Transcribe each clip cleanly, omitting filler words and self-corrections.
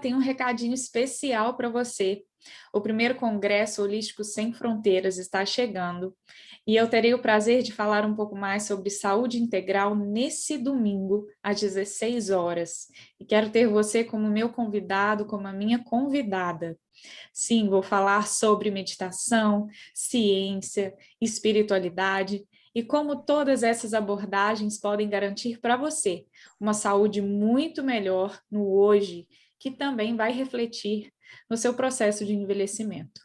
tenho um recadinho especial para você. O primeiro Congresso Holístico Sem Fronteiras está chegando e eu terei o prazer de falar um pouco mais sobre saúde integral nesse domingo, às 16 horas. E quero ter você como meu convidado, como a minha convidada. Sim, vou falar sobre meditação, ciência, espiritualidade e como todas essas abordagens podem garantir para você uma saúde muito melhor no hoje, que também vai refletir no seu processo de envelhecimento.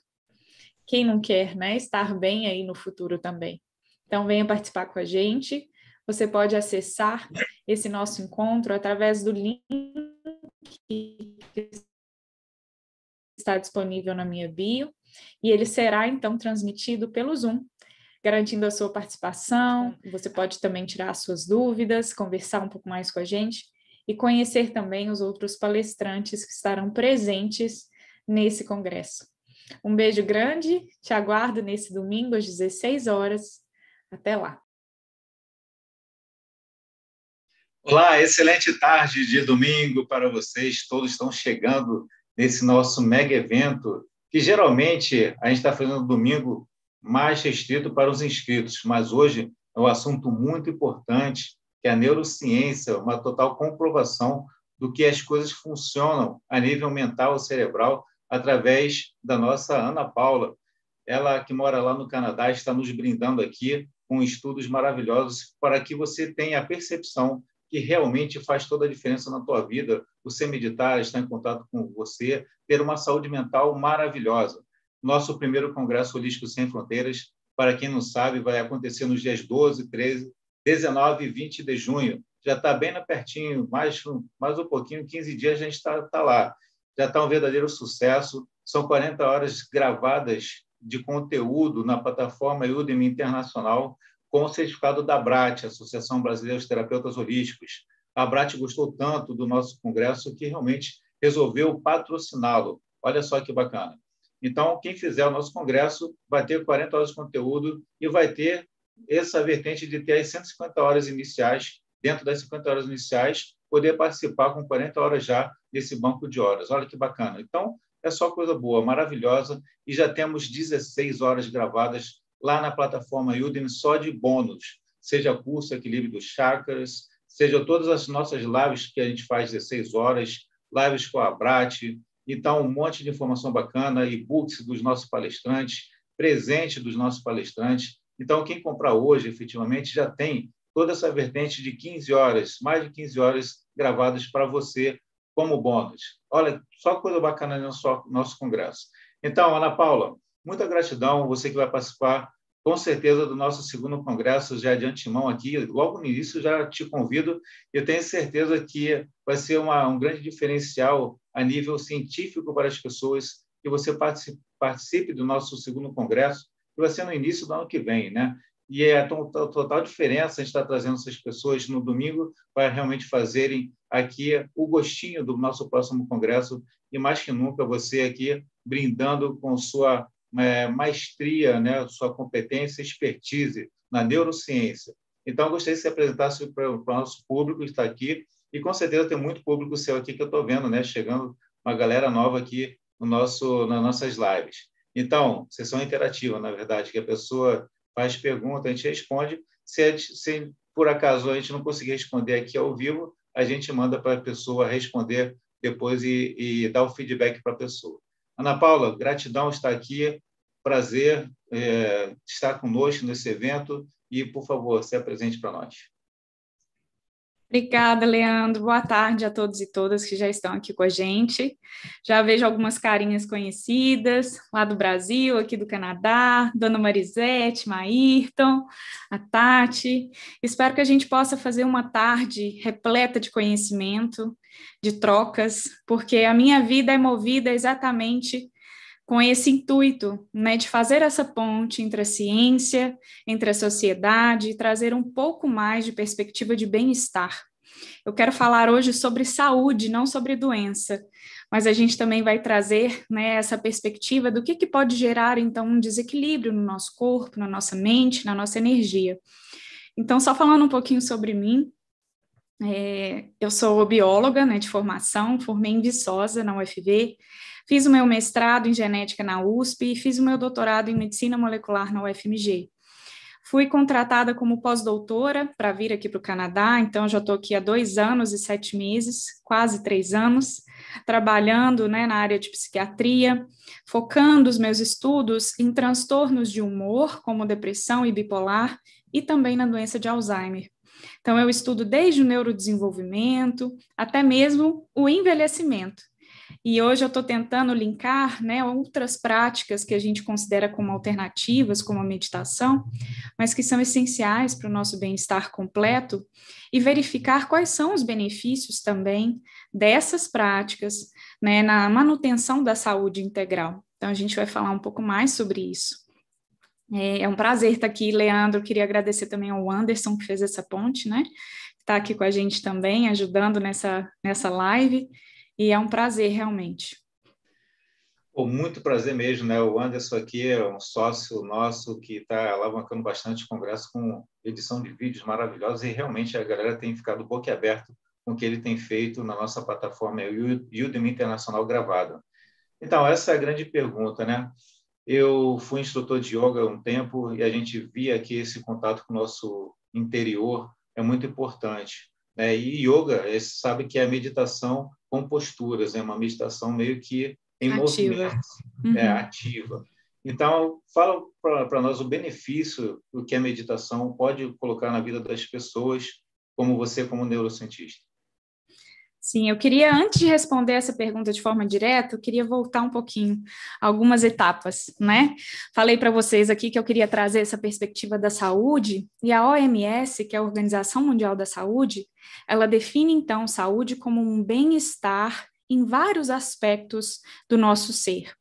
Quem não quer, né, estar bem aí no futuro também? Então, venha participar com a gente. Você pode acessar esse nosso encontro através do link que está disponível na minha bio, e ele será, então, transmitido pelo Zoom, garantindo a sua participação. Você pode também tirar as suas dúvidas, conversar um pouco mais com a gente e conhecer também os outros palestrantes que estarão presentes nesse congresso. Um beijo grande, te aguardo nesse domingo às 16 horas. Até lá. Olá, excelente tarde de domingo para vocês. Todos estão chegando nesse nosso mega evento, que geralmente a gente está fazendo no domingo mais restrito para os inscritos, mas hoje é um assunto muito importante, que é a neurociência, uma total comprovação do que as coisas funcionam a nível mental e cerebral através da nossa Ana Paula. Ela, que mora lá no Canadá, está nos brindando aqui com estudos maravilhosos para que você tenha a percepção que realmente faz toda a diferença na tua vida, você meditar, estar em contato com você, ter uma saúde mental maravilhosa. Nosso primeiro Congresso Holístico Sem Fronteiras, para quem não sabe, vai acontecer nos dias 12, 13, 19 e 20 de junho. Já está bem pertinho, mais um pouquinho, 15 dias a gente está lá. Já está um verdadeiro sucesso. São 40 horas gravadas de conteúdo na plataforma Udemy Internacional, com o certificado da ABRAT, Associação Brasileira de Terapeutas Holísticos. A ABRAT gostou tanto do nosso congresso que realmente resolveu patrociná-lo. Olha só que bacana. Então, quem fizer o nosso congresso vai ter 40 horas de conteúdo e vai ter essa vertente de ter as 150 horas iniciais, dentro das 50 horas iniciais, poder participar com 40 horas já desse banco de horas. Olha que bacana. Então, é só coisa boa, maravilhosa, e já temos 16 horas gravadas lá na plataforma Udemy só de bônus, seja curso Equilíbrio dos Chakras, seja todas as nossas lives que a gente faz 16 horas, lives com a Brat, então um monte de informação bacana, e-books dos nossos palestrantes, presente dos nossos palestrantes. Então, quem comprar hoje, efetivamente, já tem toda essa vertente de 15 horas, mais de 15 horas gravadas para você como bônus. Olha, só coisa bacana no nosso congresso. Então, Ana Paula, muita gratidão, você que vai participar, com certeza, do nosso segundo congresso, já de antemão aqui, logo no início já te convido, eu tenho certeza que vai ser um grande diferencial a nível científico para as pessoas, que você participe do nosso segundo congresso, que vai ser no início do ano que vem, né? E é a total diferença a gente está trazendo essas pessoas no domingo para realmente fazerem aqui o gostinho do nosso próximo congresso, e mais que nunca você aqui brindando com sua maestria, né, sua competência, expertise na neurociência. Então, eu gostaria que você apresentasse para o nosso público que está aqui, e com certeza tem muito público seu aqui que eu estou vendo, né, chegando uma galera nova aqui nas nossas lives. Então, sessão interativa, na verdade, que a pessoa faz pergunta, a gente responde. Se por acaso a gente não conseguir responder aqui ao vivo, a gente manda para a pessoa responder depois e dar o feedback para a pessoa. Ana Paula, gratidão estar aqui, prazer estar conosco nesse evento e, por favor, se apresente para nós. Obrigada, Leandro. Boa tarde a todos e todas que já estão aqui com a gente. Já vejo algumas carinhas conhecidas lá do Brasil, aqui do Canadá, Dona Marisete, Maírton, a Tati. Espero que a gente possa fazer uma tarde repleta de conhecimento, de trocas, porque a minha vida é movida exatamente com esse intuito, né, de fazer essa ponte entre a ciência, entre a sociedade, e trazer um pouco mais de perspectiva de bem-estar. Eu quero falar hoje sobre saúde, não sobre doença, mas a gente também vai trazer, né, essa perspectiva do que pode gerar, então, um desequilíbrio no nosso corpo, na nossa mente, na nossa energia. Então, só falando um pouquinho sobre mim, Eu sou bióloga, né, de formação, formei em Viçosa, na UFV, fiz o meu mestrado em genética na USP e fiz o meu doutorado em medicina molecular na UFMG. Fui contratada como pós-doutora para vir aqui para o Canadá, então já estou aqui há 2 anos e 7 meses, quase 3 anos, trabalhando, né, na área de psiquiatria, focando os meus estudos em transtornos de humor, como depressão e bipolar, e também na doença de Alzheimer. Então, eu estudo desde o neurodesenvolvimento até mesmo o envelhecimento. E hoje eu estou tentando linkar, né, outras práticas que a gente considera como alternativas, como a meditação, mas que são essenciais para o nosso bem-estar completo, e verificar quais são os benefícios também dessas práticas, né, na manutenção da saúde integral. Então, a gente vai falar um pouco mais sobre isso. É um prazer estar aqui, Leandro. Queria agradecer também ao Anderson, que fez essa ponte, né? Está aqui com a gente também, ajudando nessa live, e é um prazer, realmente. Com muito prazer mesmo, né? O Anderson aqui é um sócio nosso que está alavancando bastante congresso com edição de vídeos maravilhosos, e realmente a galera tem ficado boquiaberto com o que ele tem feito na nossa plataforma Udemy Internacional Gravado. Então, essa é a grande pergunta, né? Eu fui instrutor de yoga há um tempo e a gente via que esse contato com o nosso interior é muito importante, né? E yoga, você sabe que é a meditação com posturas, é uma meditação meio que em Ativa. movimento, Uhum. ativa. Então, fala para nós o benefício do que a meditação pode colocar na vida das pessoas, como você, como neurocientista. Sim, eu queria, antes de responder essa pergunta de forma direta, eu queria voltar um pouquinho, algumas etapas, né? Falei para vocês aqui que eu queria trazer essa perspectiva da saúde, e a OMS, que é a Organização Mundial da Saúde, ela define, então, saúde como um bem-estar em vários aspectos do nosso ser.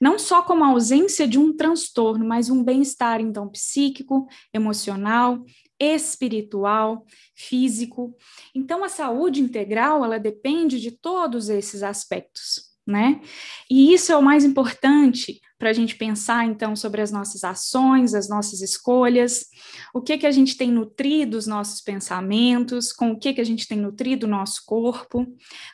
Não só como a ausência de um transtorno, mas um bem-estar, então, psíquico, emocional, espiritual, físico. Então, a saúde integral, ela depende de todos esses aspectos, né? E isso é o mais importante para a gente pensar, então, sobre as nossas ações, as nossas escolhas, o que a gente tem nutrido os nossos pensamentos, com o que a gente tem nutrido o nosso corpo,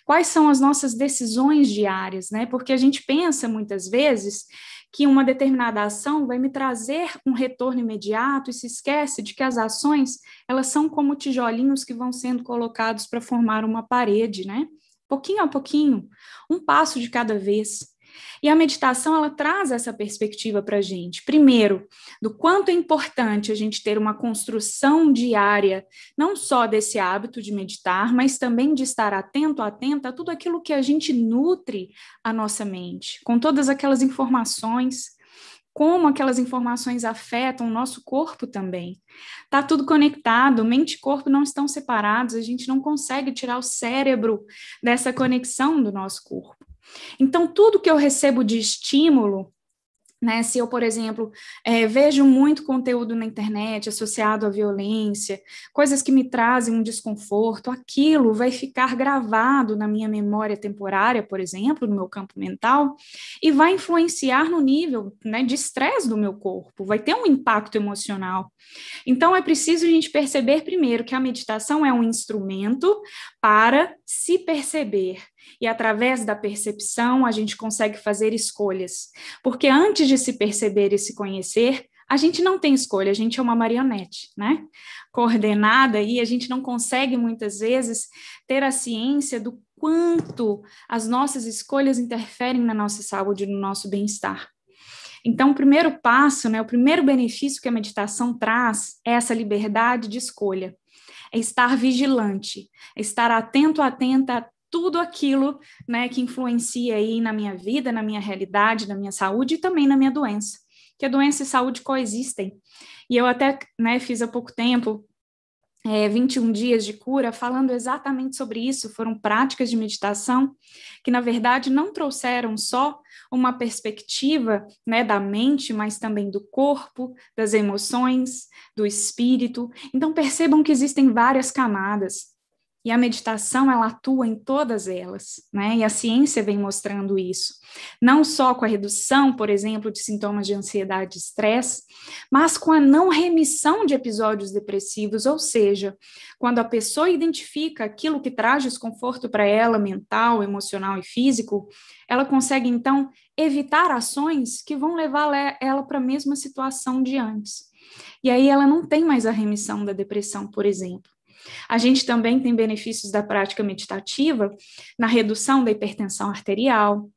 quais são as nossas decisões diárias, né? Porque a gente pensa, muitas vezes, que uma determinada ação vai me trazer um retorno imediato e se esquece de que as ações, elas são como tijolinhos que vão sendo colocados para formar uma parede, né? Pouquinho a pouquinho, um passo de cada vez. E a meditação, ela traz essa perspectiva para a gente. Primeiro, do quanto é importante a gente ter uma construção diária, não só desse hábito de meditar, mas também de estar atento a tudo aquilo que a gente nutre a nossa mente, com todas aquelas informações, como aquelas informações afetam o nosso corpo também. Está tudo conectado, mente e corpo não estão separados, a gente não consegue tirar o cérebro dessa conexão do nosso corpo. Então, tudo que eu recebo de estímulo, né, se eu, por exemplo, vejo muito conteúdo na internet associado à violência, coisas que me trazem um desconforto, aquilo vai ficar gravado na minha memória temporária, por exemplo, no meu campo mental, e vai influenciar no nível, né, de estresse do meu corpo, vai ter um impacto emocional. Então, é preciso a gente perceber primeiro que a meditação é um instrumento para se perceber. E através da percepção, a gente consegue fazer escolhas. Porque antes de se perceber e se conhecer, a gente não tem escolha, a gente é uma marionete, né? Coordenada, e a gente não consegue, muitas vezes, ter a ciência do quanto as nossas escolhas interferem na nossa saúde, no nosso bem-estar. Então, o primeiro passo, né, o primeiro benefício que a meditação traz é essa liberdade de escolha. É estar vigilante, é estar atenta a tudo aquilo, né, que influencia aí na minha vida, na minha realidade, na minha saúde e também na minha doença. Que a doença e saúde coexistem. E eu até, né, fiz há pouco tempo 21 dias de cura, falando exatamente sobre isso. Foram práticas de meditação que, na verdade, não trouxeram só uma perspectiva, né, da mente, mas também do corpo, das emoções, do espírito. Então, percebam que existem várias camadas. E a meditação, ela atua em todas elas, né? E a ciência vem mostrando isso. Não só com a redução, por exemplo, de sintomas de ansiedade e estresse, mas com a não remissão de episódios depressivos, ou seja, quando a pessoa identifica aquilo que traz desconforto para ela, mental, emocional e físico, ela consegue, então, evitar ações que vão levar ela para a mesma situação de antes. E aí ela não tem mais a remissão da depressão, por exemplo. A gente também tem benefícios da prática meditativa na redução da hipertensão arterial,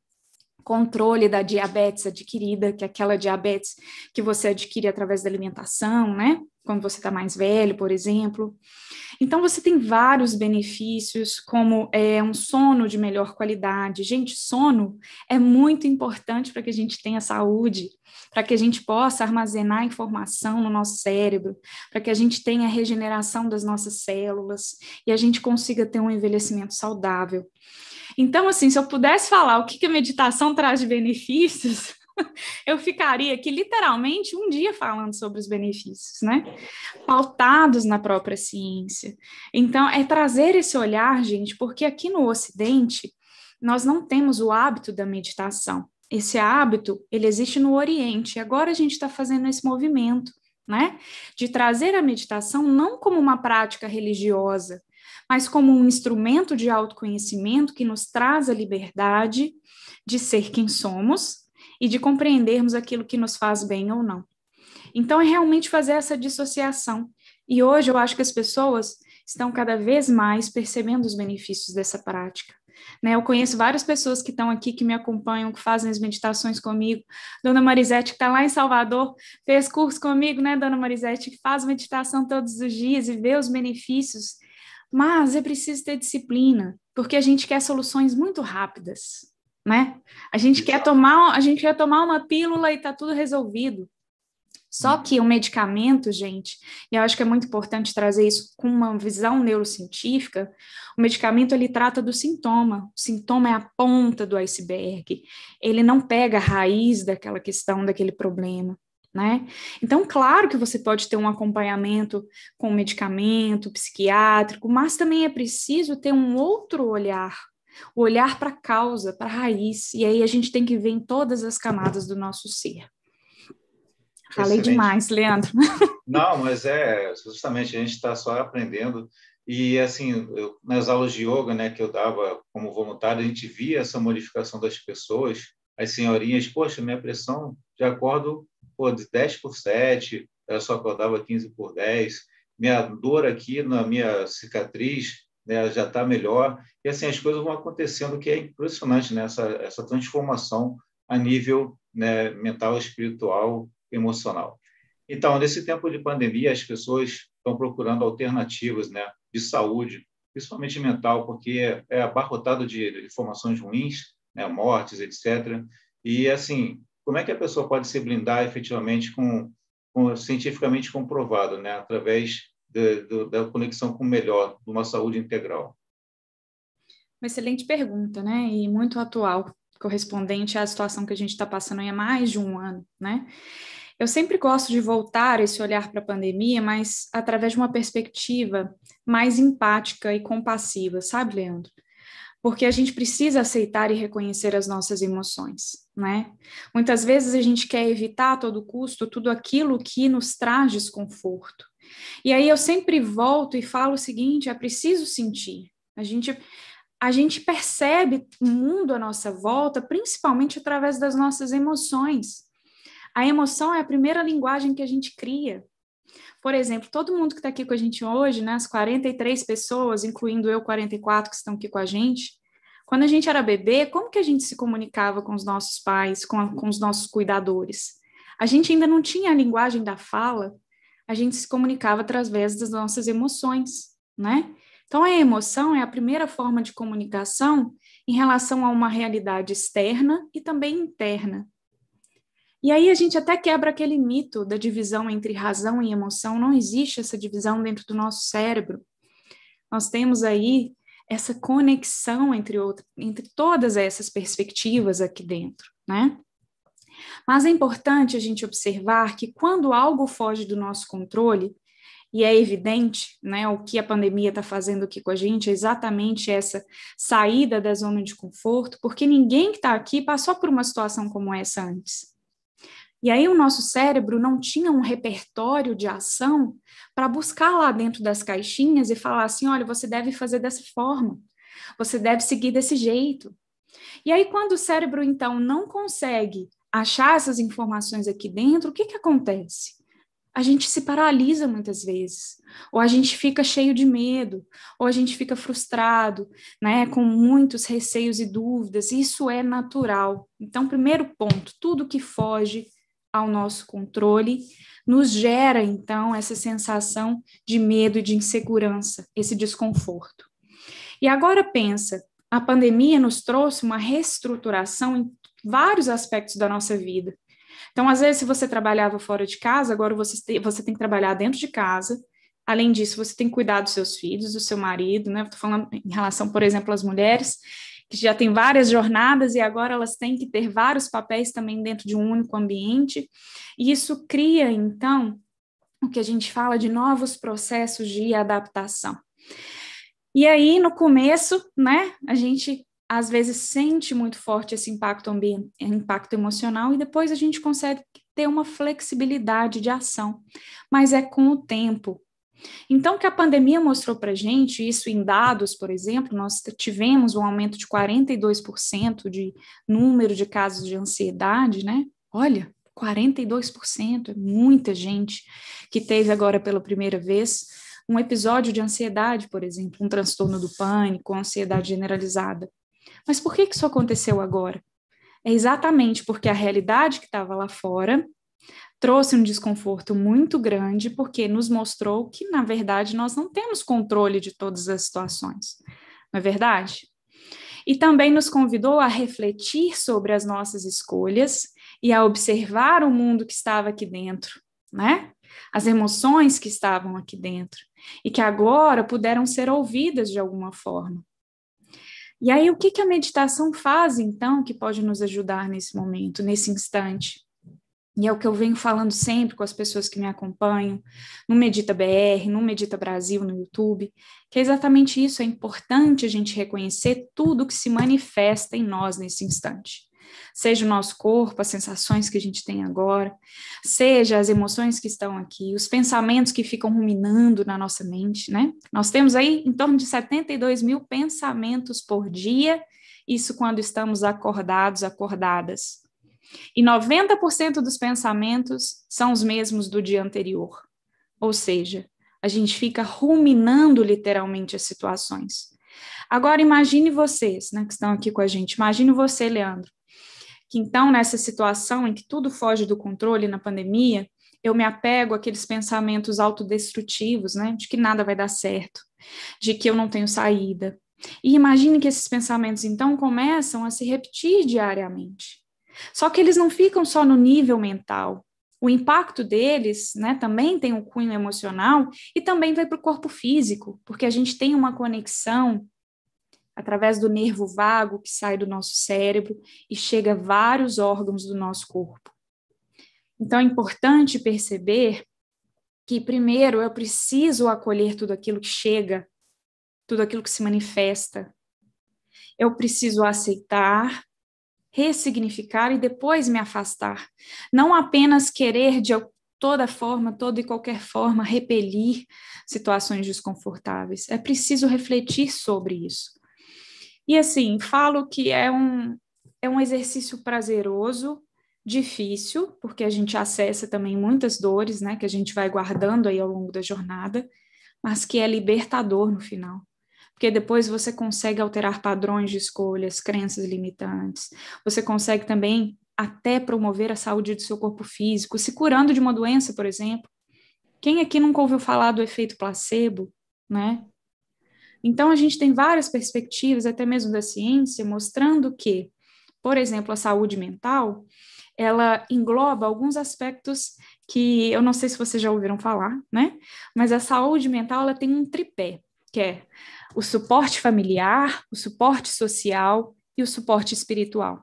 controle da diabetes adquirida, que é aquela diabetes que você adquire através da alimentação, né? Quando você está mais velho, por exemplo. Então, você tem vários benefícios, como um sono de melhor qualidade. Gente, sono é muito importante para que a gente tenha saúde, para que a gente possa armazenar informação no nosso cérebro, para que a gente tenha a regeneração das nossas células e a gente consiga ter um envelhecimento saudável. Então, assim, se eu pudesse falar o que a meditação traz de benefícios, eu ficaria aqui literalmente um dia falando sobre os benefícios, né? Pautados na própria ciência. Então, é trazer esse olhar, gente, porque aqui no Ocidente, nós não temos o hábito da meditação. Esse hábito, ele existe no Oriente, e agora a gente está fazendo esse movimento, né? De trazer a meditação não como uma prática religiosa, mas como um instrumento de autoconhecimento que nos traz a liberdade de ser quem somos e de compreendermos aquilo que nos faz bem ou não. Então, é realmente fazer essa dissociação. E hoje eu acho que as pessoas estão cada vez mais percebendo os benefícios dessa prática. Né? Eu conheço várias pessoas que estão aqui, que me acompanham, que fazem as meditações comigo. Dona Marisete, que está lá em Salvador, fez curso comigo, né, Dona Marisete, que faz meditação todos os dias e vê os benefícios. Mas é preciso ter disciplina, porque a gente quer soluções muito rápidas, né? A gente quer tomar uma pílula e está tudo resolvido. Só que o medicamento, gente, e eu acho que é muito importante trazer isso com uma visão neurocientífica, o medicamento, ele trata do sintoma. O sintoma é a ponta do iceberg. Ele não pega a raiz daquela questão, daquele problema, né? Então, claro que você pode ter um acompanhamento com medicamento psiquiátrico, mas também é preciso ter um outro olhar, o olhar para a causa, para a raiz, e aí a gente tem que ver em todas as camadas do nosso ser. Falei Excelente. demais, Leandro. Não, mas justamente a gente está só aprendendo. E, assim, nas aulas de yoga, né, que eu dava como voluntário, a gente via essa modificação das pessoas. As senhorinhas, poxa, minha pressão, de acordo de 10/7, ela só acordava 15/10. Minha dor aqui na minha cicatriz, né, já está melhor. E, assim, as coisas vão acontecendo, que é impressionante, né, essa transformação a nível, né, mental, espiritual, emocional. Então, nesse tempo de pandemia, as pessoas estão procurando alternativas, né, de saúde, principalmente mental, porque é abarrotado de informações ruins, né, mortes, etc. E, assim, como é que a pessoa pode se blindar efetivamente com cientificamente comprovado, né, através da conexão com o melhor, de uma saúde integral? Uma excelente pergunta, né, e muito atual, correspondente à situação que a gente está passando há mais de um ano, né? Eu sempre gosto de voltar esse olhar para a pandemia, mas através de uma perspectiva mais empática e compassiva, sabe, Leandro? Porque a gente precisa aceitar e reconhecer as nossas emoções, né? Muitas vezes a gente quer evitar a todo custo tudo aquilo que nos traz desconforto. E aí eu sempre volto e falo o seguinte: é preciso sentir. A gente percebe o mundo à nossa volta, principalmente através das nossas emoções. A emoção é a primeira linguagem que a gente cria. Por exemplo, todo mundo que está aqui com a gente hoje, né, as 43 pessoas, incluindo eu, 44 que estão aqui com a gente, quando a gente era bebê, como que a gente se comunicava com os nossos pais, com os nossos cuidadores? A gente ainda não tinha a linguagem da fala, a gente se comunicava através das nossas emoções, né? Então, a emoção é a primeira forma de comunicação em relação a uma realidade externa e também interna. E aí a gente até quebra aquele mito da divisão entre razão e emoção. Não existe essa divisão dentro do nosso cérebro. Nós temos aí essa conexão entre todas essas perspectivas aqui dentro, né? Mas é importante a gente observar que quando algo foge do nosso controle, e é evidente, né, o que a pandemia está fazendo aqui com a gente, é exatamente essa saída da zona de conforto, porque ninguém que está aqui passou por uma situação como essa antes. E aí o nosso cérebro não tinha um repertório de ação para buscar lá dentro das caixinhas e falar assim, olha, você deve fazer dessa forma, você deve seguir desse jeito. E aí quando o cérebro, então, não consegue achar essas informações aqui dentro, o que acontece? A gente se paralisa muitas vezes, ou a gente fica cheio de medo, ou a gente fica frustrado, né, com muitos receios e dúvidas. Isso é natural. Então, primeiro ponto, tudo que foge ao nosso controle nos gera, então, essa sensação de medo e de insegurança, esse desconforto. E agora pensa, a pandemia nos trouxe uma reestruturação em vários aspectos da nossa vida. Então, às vezes, se você trabalhava fora de casa, agora você tem que trabalhar dentro de casa. Além disso, você tem que cuidar dos seus filhos, do seu marido, né? Estou falando em relação, por exemplo, às mulheres, que já têm várias jornadas e agora elas têm que ter vários papéis também dentro de um único ambiente. E isso cria, então, o que a gente fala de novos processos de adaptação. E aí, no começo, né, a gente às vezes sente muito forte esse impacto emocional e depois a gente consegue ter uma flexibilidade de ação, mas é com o tempo. Então, o que a pandemia mostrou para a gente, isso em dados, por exemplo, nós tivemos um aumento de 42% de número de casos de ansiedade, né? Olha, 42%, é muita gente que teve agora pela primeira vez um episódio de ansiedade, por exemplo, um transtorno do pânico, ansiedade generalizada. Mas por que isso aconteceu agora? É exatamente porque a realidade que estava lá fora trouxe um desconforto muito grande, porque nos mostrou que, na verdade, nós não temos controle de todas as situações. Não é verdade? E também nos convidou a refletir sobre as nossas escolhas e a observar o mundo que estava aqui dentro, né? As emoções que estavam aqui dentro e que agora puderam ser ouvidas de alguma forma. E aí, o que a meditação faz, então, que pode nos ajudar nesse momento, nesse instante? E é o que eu venho falando sempre com as pessoas que me acompanham, no Medita BR, no Medita Brasil, no YouTube, que é exatamente isso, é importante a gente reconhecer tudo que se manifesta em nós nesse instante. Seja o nosso corpo, as sensações que a gente tem agora, seja as emoções que estão aqui, os pensamentos que ficam ruminando na nossa mente, né? Nós temos aí em torno de 72 mil pensamentos por dia, isso quando estamos acordados, acordadas. E 90% dos pensamentos são os mesmos do dia anterior. Ou seja, a gente fica ruminando literalmente as situações. Agora imagine vocês, né, que estão aqui com a gente, imagine você, Leandro, que então nessa situação em que tudo foge do controle na pandemia, eu me apego àqueles pensamentos autodestrutivos, né, de que nada vai dar certo, de que eu não tenho saída. E imagine que esses pensamentos então começam a se repetir diariamente. Só que eles não ficam só no nível mental. O impacto deles, né, também tem um cunho emocional e também vai para o corpo físico, porque a gente tem uma conexão através do nervo vago que sai do nosso cérebro e chega a vários órgãos do nosso corpo. Então é importante perceber que, primeiro, eu preciso acolher tudo aquilo que chega, tudo aquilo que se manifesta. Eu preciso aceitar, ressignificar e depois me afastar. Não apenas querer de toda forma, toda e qualquer forma, repelir situações desconfortáveis. É preciso refletir sobre isso. E assim, falo que é um exercício prazeroso, difícil, porque a gente acessa também muitas dores, né, que a gente vai guardando aí ao longo da jornada, mas que é libertador no final. Porque depois você consegue alterar padrões de escolhas, crenças limitantes. Você consegue também até promover a saúde do seu corpo físico, se curando de uma doença, por exemplo. Quem aqui nunca ouviu falar do efeito placebo, né? Então, a gente tem várias perspectivas, até mesmo da ciência, mostrando que, por exemplo, a saúde mental, ela engloba alguns aspectos que eu não sei se vocês já ouviram falar, né? Mas a saúde mental, ela tem um tripé, que é o suporte familiar, o suporte social e o suporte espiritual.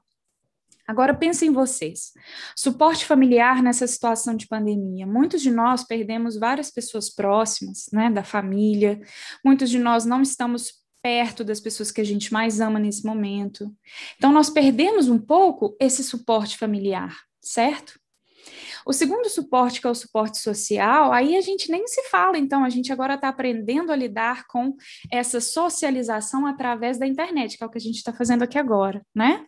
Agora pensem em vocês, suporte familiar nessa situação de pandemia. Muitos de nós perdemos várias pessoas próximas, né, da família, muitos de nós não estamos perto das pessoas que a gente mais ama nesse momento. Então, nós perdemos um pouco esse suporte familiar, certo? O segundo suporte, que é o suporte social, aí a gente nem se fala, então a gente agora está aprendendo a lidar com essa socialização através da internet, que é o que a gente está fazendo aqui agora, né?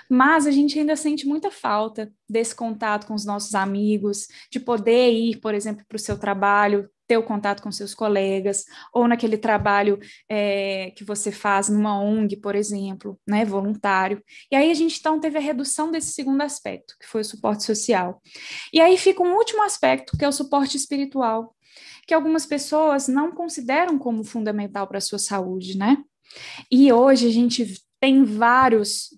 Mas a gente ainda sente muita falta desse contato com os nossos amigos, de poder ir, por exemplo, para o seu trabalho, ter o contato com seus colegas, ou naquele trabalho que você faz numa ONG, por exemplo, né, voluntário. E aí a gente, então, teve a redução desse segundo aspecto, que foi o suporte social. E aí fica um último aspecto, que é o suporte espiritual, que algumas pessoas não consideram como fundamental para a sua saúde, né? E hoje a gente tem vários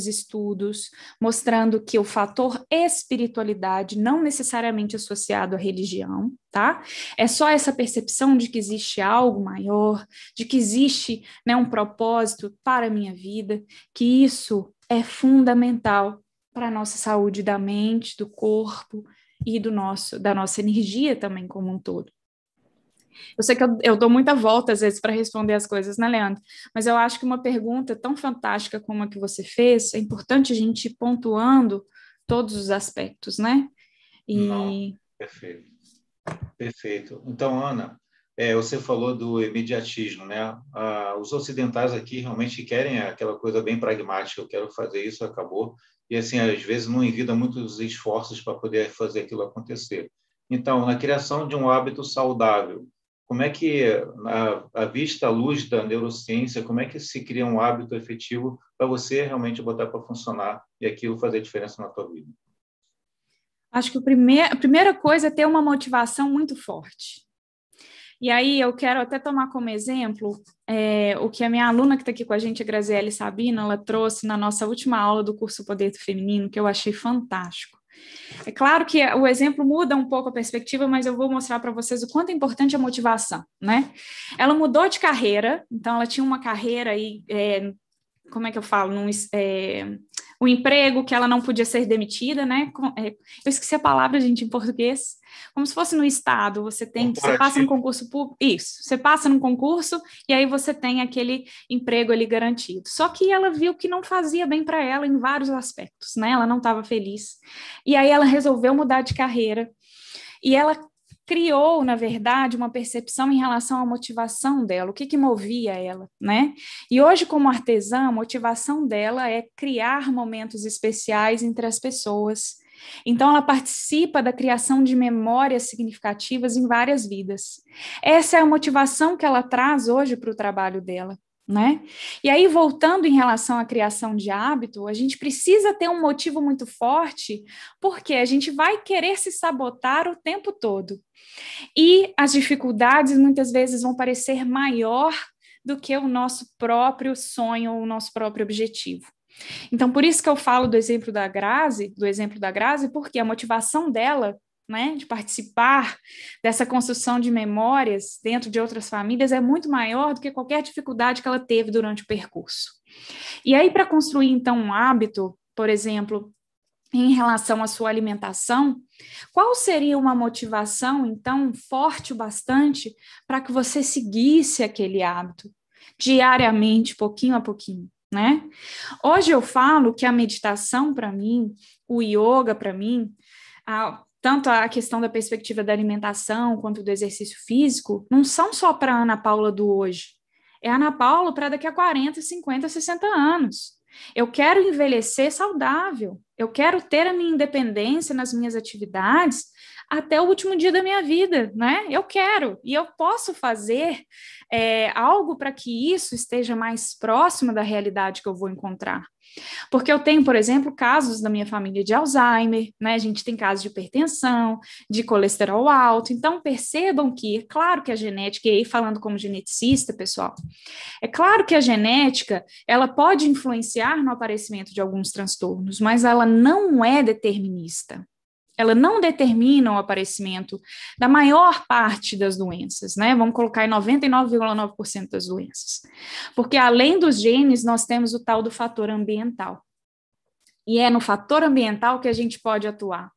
estudos mostrando que o fator espiritualidade, não necessariamente associado à religião, tá? É só essa percepção de que existe algo maior, de que existe, né, um propósito para a minha vida, que isso é fundamental para a nossa saúde da mente, do corpo e da nossa energia também como um todo. Eu sei que eu dou muita volta, às vezes, para responder as coisas, né, Leandro? Mas eu acho que uma pergunta tão fantástica como a que você fez, é importante a gente ir pontuando todos os aspectos, né? Não, E perfeito. Perfeito. Então, Ana, você falou do imediatismo, né? Os ocidentais aqui realmente querem aquela coisa bem pragmática. Eu quero fazer isso, acabou. E assim, às vezes não envida muitos esforços para poder fazer aquilo acontecer. Então, na criação de um hábito saudável, como é que, à vista, à luz da neurociência, como é que se cria um hábito efetivo para você realmente botar para funcionar e aquilo fazer diferença na tua vida? acho que a primeira coisa é ter uma motivação muito forte. E aí eu quero até tomar como exemplo o que a minha aluna que está aqui com a gente, a Graziele Sabino, ela trouxe na nossa última aula do curso Poder do Feminino, que eu achei fantástico. É claro que o exemplo muda um pouco a perspectiva, mas eu vou mostrar para vocês o quanto é importante a motivação, né? Ela mudou de carreira, então ela tinha uma carreira aí, como é que eu falo? Um emprego que ela não podia ser demitida, né? Eu esqueci a palavra, gente, em português. Como se fosse no Estado, você passa no concurso público, isso, você passa no concurso e aí você tem aquele emprego ali garantido. Só que ela viu que não fazia bem para ela em vários aspectos, né? Ela não estava feliz. E aí ela resolveu mudar de carreira. E ela criou, na verdade, uma percepção em relação à motivação dela, o que movia ela, né? E hoje, como artesã, a motivação dela é criar momentos especiais entre as pessoas. Então, ela participa da criação de memórias significativas em várias vidas. Essa é a motivação que ela traz hoje para o trabalho dela. Né? E aí, voltando em relação à criação de hábito, a gente precisa ter um motivo muito forte, porque a gente vai querer se sabotar o tempo todo. E as dificuldades muitas vezes vão parecer maior do que o nosso próprio sonho, o nosso próprio objetivo. Então, por isso que eu falo do exemplo da Grazi, porque a motivação dela, né, de participar dessa construção de memórias dentro de outras famílias é muito maior do que qualquer dificuldade que ela teve durante o percurso. E aí, para construir, então, um hábito, por exemplo, em relação à sua alimentação, qual seria uma motivação, então, forte o bastante para que você seguisse aquele hábito diariamente, pouquinho a pouquinho, né? Hoje eu falo que a meditação, para mim, o yoga, para mim, tanto a questão da perspectiva da alimentação quanto do exercício físico, não são só para a Ana Paula do hoje. É a Ana Paula para daqui a 40, 50, 60 anos. Eu quero envelhecer saudável. Eu quero ter a minha independência nas minhas atividades até o último dia da minha vida, né? Eu quero. E eu posso fazer algo para que isso esteja mais próximo da realidade que eu vou encontrar. Porque eu tenho, por exemplo, casos da minha família de Alzheimer, né? A gente tem casos de hipertensão, de colesterol alto. Então, percebam que, é claro que a genética, e aí falando como geneticista, pessoal, é claro que a genética, ela pode influenciar no aparecimento de alguns transtornos, mas ela não é determinista. Ela não determina o aparecimento da maior parte das doenças, né? Vamos colocar em 99,9% das doenças. Porque além dos genes, nós temos o tal do fator ambiental. E é no fator ambiental que a gente pode atuar.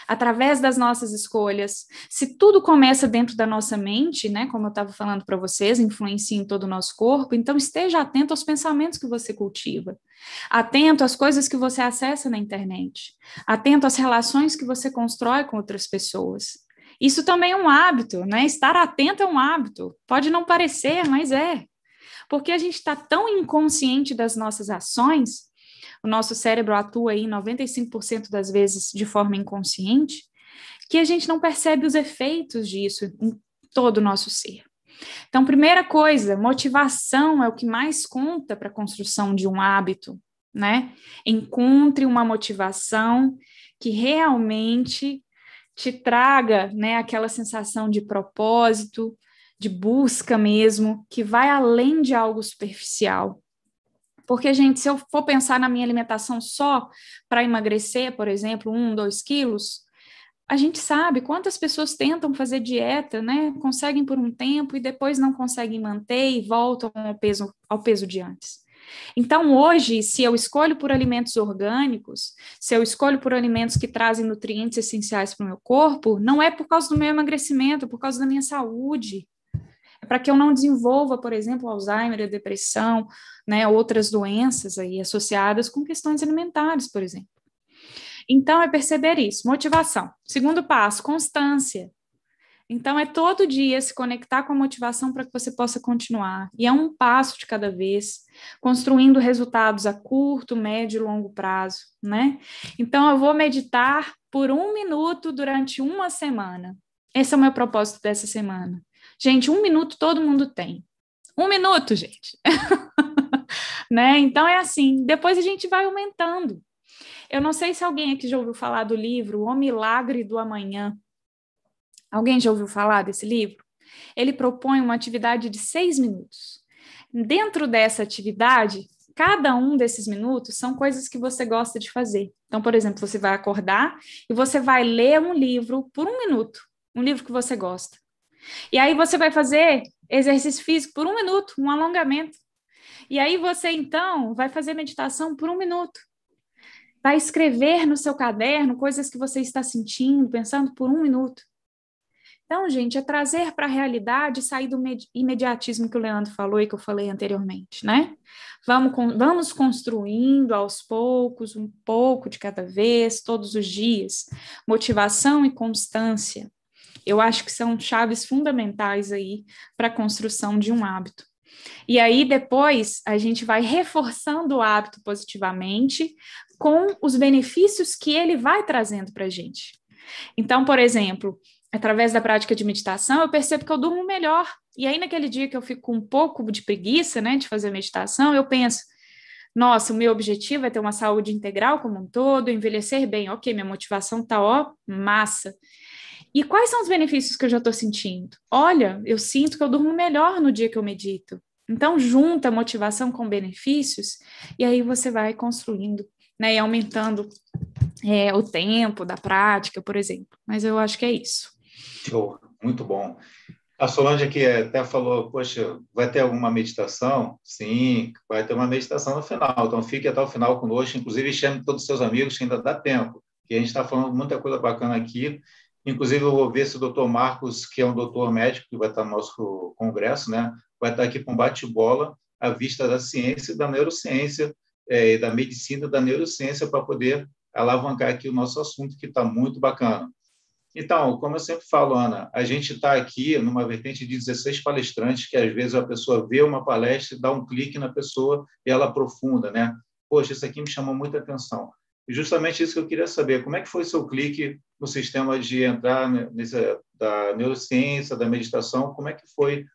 Através das nossas escolhas. Se tudo começa dentro da nossa mente, né, como eu estava falando para vocês, influencia em todo o nosso corpo, então esteja atento aos pensamentos que você cultiva, atento às coisas que você acessa na internet, atento às relações que você constrói com outras pessoas. Isso também é um hábito, né? Estar atento é um hábito. Pode não parecer, mas é. Porque a gente está tão inconsciente das nossas ações, o nosso cérebro atua aí 95% das vezes de forma inconsciente, que a gente não percebe os efeitos disso em todo o nosso ser. Então, primeira coisa, motivação é o que mais conta para a construção de um hábito, né? Encontre uma motivação que realmente te traga, né, aquela sensação de propósito, de busca mesmo, que vai além de algo superficial. Porque, gente, se eu for pensar na minha alimentação só para emagrecer, por exemplo, 1, 2 quilos, a gente sabe quantas pessoas tentam fazer dieta, né? Conseguem por um tempo e depois não conseguem manter e voltam ao peso de antes. Então, hoje, se eu escolho por alimentos orgânicos, se eu escolho por alimentos que trazem nutrientes essenciais para o meu corpo, não é por causa do meu emagrecimento, é por causa da minha saúde. É para que eu não desenvolva, por exemplo, Alzheimer, a depressão, né, outras doenças aí associadas com questões alimentares, por exemplo. Então, é perceber isso. Motivação. Segundo passo, constância. Então, é todo dia se conectar com a motivação para que você possa continuar. E é um passo de cada vez, construindo resultados a curto, médio e longo prazo, né? Então, eu vou meditar por 1 minuto durante uma semana. Esse é o meu propósito dessa semana. Gente, 1 minuto todo mundo tem. 1 minuto, gente. Né? Então, é assim. Depois a gente vai aumentando. Eu não sei se alguém aqui já ouviu falar do livro O Milagre do Amanhã. Alguém já ouviu falar desse livro? Ele propõe uma atividade de 6 minutos. Dentro dessa atividade, cada um desses minutos são coisas que você gosta de fazer. Então, por exemplo, você vai acordar e você vai ler um livro por 1 minuto, um livro que você gosta. E aí você vai fazer exercício físico por 1 minuto, um alongamento. E aí você, então, vai fazer meditação por 1 minuto. Vai escrever no seu caderno coisas que você está sentindo, pensando por 1 minuto. Então, gente, é trazer para a realidade e sair do imediatismo que o Leandro falou e que eu falei anteriormente, né? Vamos construindo aos poucos, um pouco de cada vez, todos os dias. Motivação e constância. Eu acho que são chaves fundamentais aí para a construção de um hábito. E aí, depois, a gente vai reforçando o hábito positivamente com os benefícios que ele vai trazendo para a gente. Então, por exemplo, através da prática de meditação, eu percebo que eu durmo melhor. E aí, naquele dia que eu fico com um pouco de preguiça, né, de fazer meditação, eu penso, nossa, o meu objetivo é ter uma saúde integral como um todo, envelhecer bem. Ok, minha motivação tá, ó, massa. E quais são os benefícios que eu já estou sentindo? Olha, eu sinto que eu durmo melhor no dia que eu medito. Então, junta motivação com benefícios, e aí você vai construindo, né, e aumentando o tempo da prática, por exemplo. Mas eu acho que é isso. Show, muito bom. A Solange aqui até falou, poxa, vai ter alguma meditação? Sim, vai ter uma meditação no final, então fique até o final conosco, inclusive chame todos os seus amigos, que ainda dá tempo, que a gente está falando muita coisa bacana aqui, inclusive eu vou ver se o doutor Marcos, que é um doutor médico, que vai estar no nosso congresso, né, vai estar aqui com bate-bola à vista da ciência e da neurociência, e da medicina e da neurociência, para poder alavancar aqui o nosso assunto, que está muito bacana. Então, como eu sempre falo, Ana, a gente está aqui numa vertente de 16 palestrantes, que às vezes a pessoa vê uma palestra, dá um clique na pessoa e ela aprofunda, né? Poxa, isso aqui me chamou muita atenção. E justamente isso que eu queria saber, como é que foi o seu clique no sistema de entrar da neurociência, da meditação, como é que foi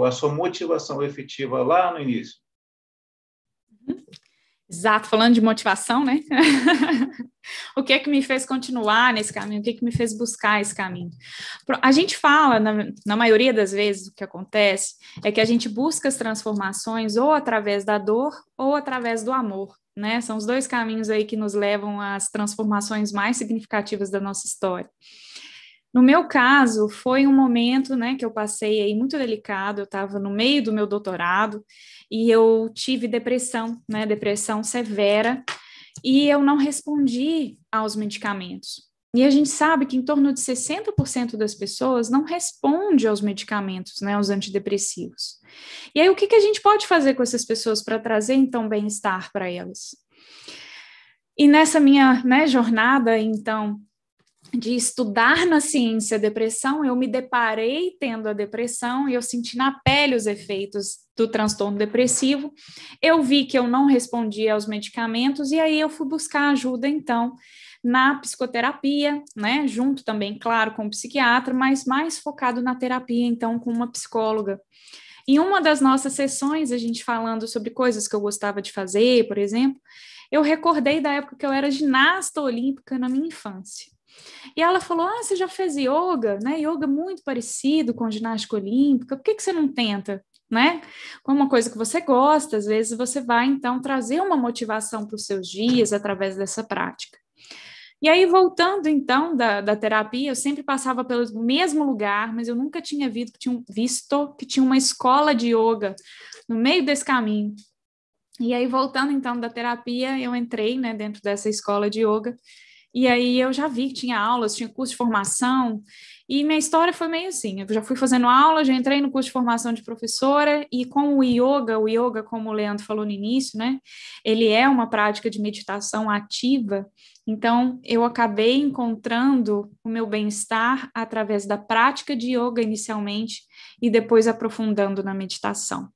a sua motivação efetiva lá no início? Exato, falando de motivação, né? O que é que me fez continuar nesse caminho? O que é que me fez buscar esse caminho? A gente fala, na maioria das vezes, o que acontece é que a gente busca as transformações ou através da dor ou através do amor, né? São os 2 caminhos aí que nos levam às transformações mais significativas da nossa história. No meu caso, foi um momento, né, que eu passei aí muito delicado, eu estava no meio do meu doutorado e eu tive depressão, né, depressão severa, e eu não respondi aos medicamentos. E a gente sabe que em torno de 60% das pessoas não responde aos medicamentos, né, aos antidepressivos. E aí, o que a gente pode fazer com essas pessoas para trazer, então, bem-estar para elas? E nessa minha, né, jornada, então, de estudar na ciência a depressão, eu me deparei tendo a depressão e eu senti na pele os efeitos do transtorno depressivo. Eu vi que eu não respondia aos medicamentos e aí eu fui buscar ajuda, então, na psicoterapia, né, junto também, claro, com o psiquiatra, mas mais focado na terapia, então, com uma psicóloga. Em uma das nossas sessões, a gente falando sobre coisas que eu gostava de fazer, por exemplo, eu recordei da época que eu era ginasta olímpica na minha infância. E ela falou, você já fez yoga, né? Yoga muito parecido com ginástica olímpica, por que você não tenta, né? Como uma coisa que você gosta, às vezes você vai, então, trazer uma motivação para os seus dias através dessa prática. E aí, voltando, então, da terapia, eu sempre passava pelo mesmo lugar, mas eu nunca tinha visto que tinha uma escola de yoga no meio desse caminho. E aí, voltando, então, da terapia, eu entrei, né, dentro dessa escola de yoga, e aí eu já vi que tinha aulas, tinha curso de formação, e minha história foi meio assim, eu já fui fazendo aula, já entrei no curso de formação de professora, e com o yoga, como o Leandro falou no início, né, ele é uma prática de meditação ativa, então eu acabei encontrando o meu bem-estar através da prática de yoga inicialmente, e depois aprofundando na meditação.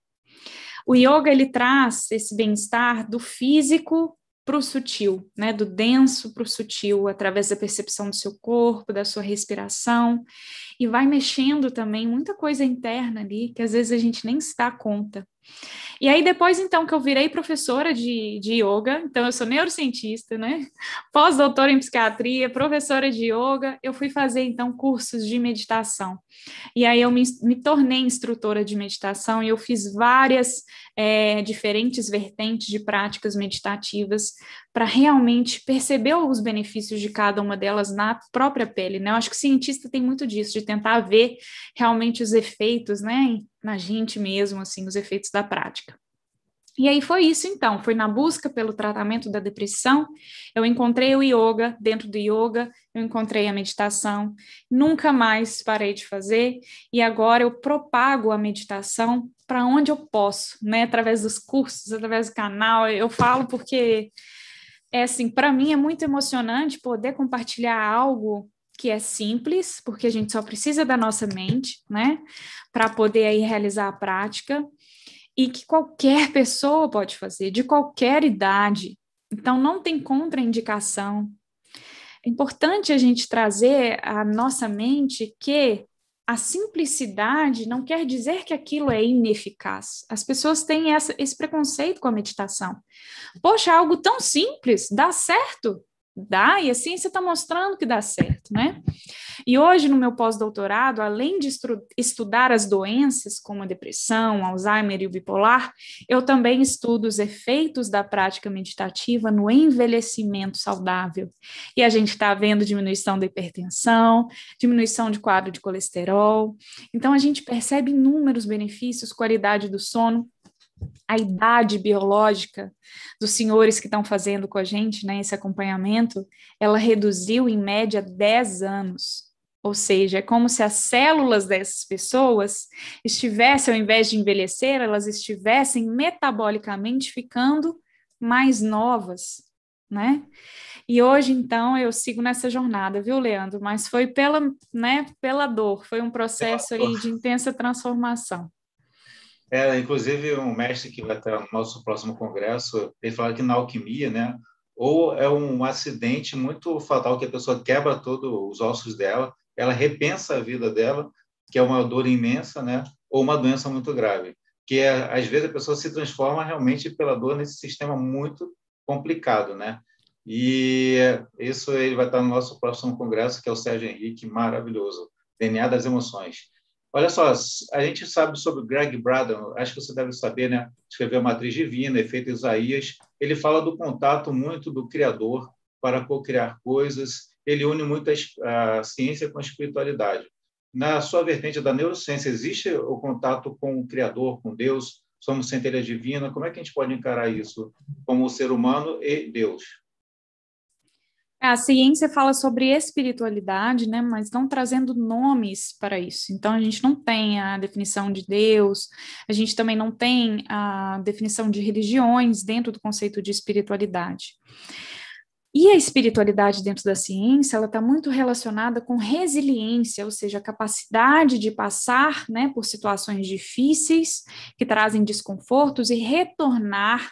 O yoga, ele traz esse bem-estar do físico para o sutil, né? Do denso para o sutil, através da percepção do seu corpo, da sua respiração, e vai mexendo também muita coisa interna ali, que às vezes a gente nem se dá conta. E aí, depois, então, que eu virei professora de yoga, então eu sou neurocientista, né? Pós-doutora em psiquiatria, professora de yoga, eu fui fazer, então, cursos de meditação. E aí eu me tornei instrutora de meditação e eu fiz várias diferentes vertentes de práticas meditativas para realmente perceber os benefícios de cada uma delas na própria pele, né? Eu acho que o cientista tem muito disso, de tentar ver realmente os efeitos, né, na gente mesmo, assim, os efeitos da prática. E aí foi isso, então, foi na busca pelo tratamento da depressão, eu encontrei o yoga, dentro do yoga, eu encontrei a meditação, nunca mais parei de fazer, e agora eu propago a meditação para onde eu posso, né, através dos cursos, através do canal, eu falo porque, assim, para mim é muito emocionante poder compartilhar algo que é simples, porque a gente só precisa da nossa mente, né, para poder aí realizar a prática, e que qualquer pessoa pode fazer, de qualquer idade. Então, não tem contraindicação. É importante a gente trazer à nossa mente que a simplicidade não quer dizer que aquilo é ineficaz. As pessoas têm esse preconceito com a meditação. Poxa, algo tão simples, dá certo? Dá, e a ciência está mostrando que dá certo, né? E hoje, no meu pós-doutorado, além de estudar as doenças como a depressão, Alzheimer e o bipolar, eu também estudo os efeitos da prática meditativa no envelhecimento saudável. E a gente está vendo diminuição da hipertensão, diminuição de quadro de colesterol. Então, a gente percebe inúmeros benefícios, qualidade do sono, a idade biológica dos senhores que estão fazendo com a gente, né, esse acompanhamento, ela reduziu em média 10 anos. Ou seja, é como se as células dessas pessoas estivessem, ao invés de envelhecer, elas estivessem metabolicamente ficando mais novas, né? E hoje, então, eu sigo nessa jornada, viu, Leandro? Mas foi pela dor, foi um processo aí de intensa transformação. Inclusive, um mestre que vai estar no nosso próximo congresso, ele fala que na alquimia, né, ou é um acidente muito fatal que a pessoa quebra todos os ossos dela, ela repensa a vida dela, que é uma dor imensa, né, ou uma doença muito grave, que às vezes a pessoa se transforma realmente pela dor nesse sistema muito complicado, né? E isso ele vai estar no nosso próximo congresso, que é o Sérgio Henrique, maravilhoso, DNA das Emoções. Olha só, a gente sabe sobre Greg Braden, acho que você deve saber, né? Escreveu A Matriz Divina, Efeito Isaías. Ele fala do contato muito do Criador para co-criar coisas. Ele une muito a ciência com a espiritualidade. Na sua vertente da neurociência, existe o contato com o Criador, com Deus? Somos centelha divina. Como é que a gente pode encarar isso como ser humano e Deus? A ciência fala sobre espiritualidade, né, mas não trazendo nomes para isso. Então, a gente não tem a definição de Deus, a gente também não tem a definição de religiões dentro do conceito de espiritualidade. E a espiritualidade dentro da ciência, ela está muito relacionada com resiliência, ou seja, a capacidade de passar, né, por situações difíceis, que trazem desconfortos, e retornar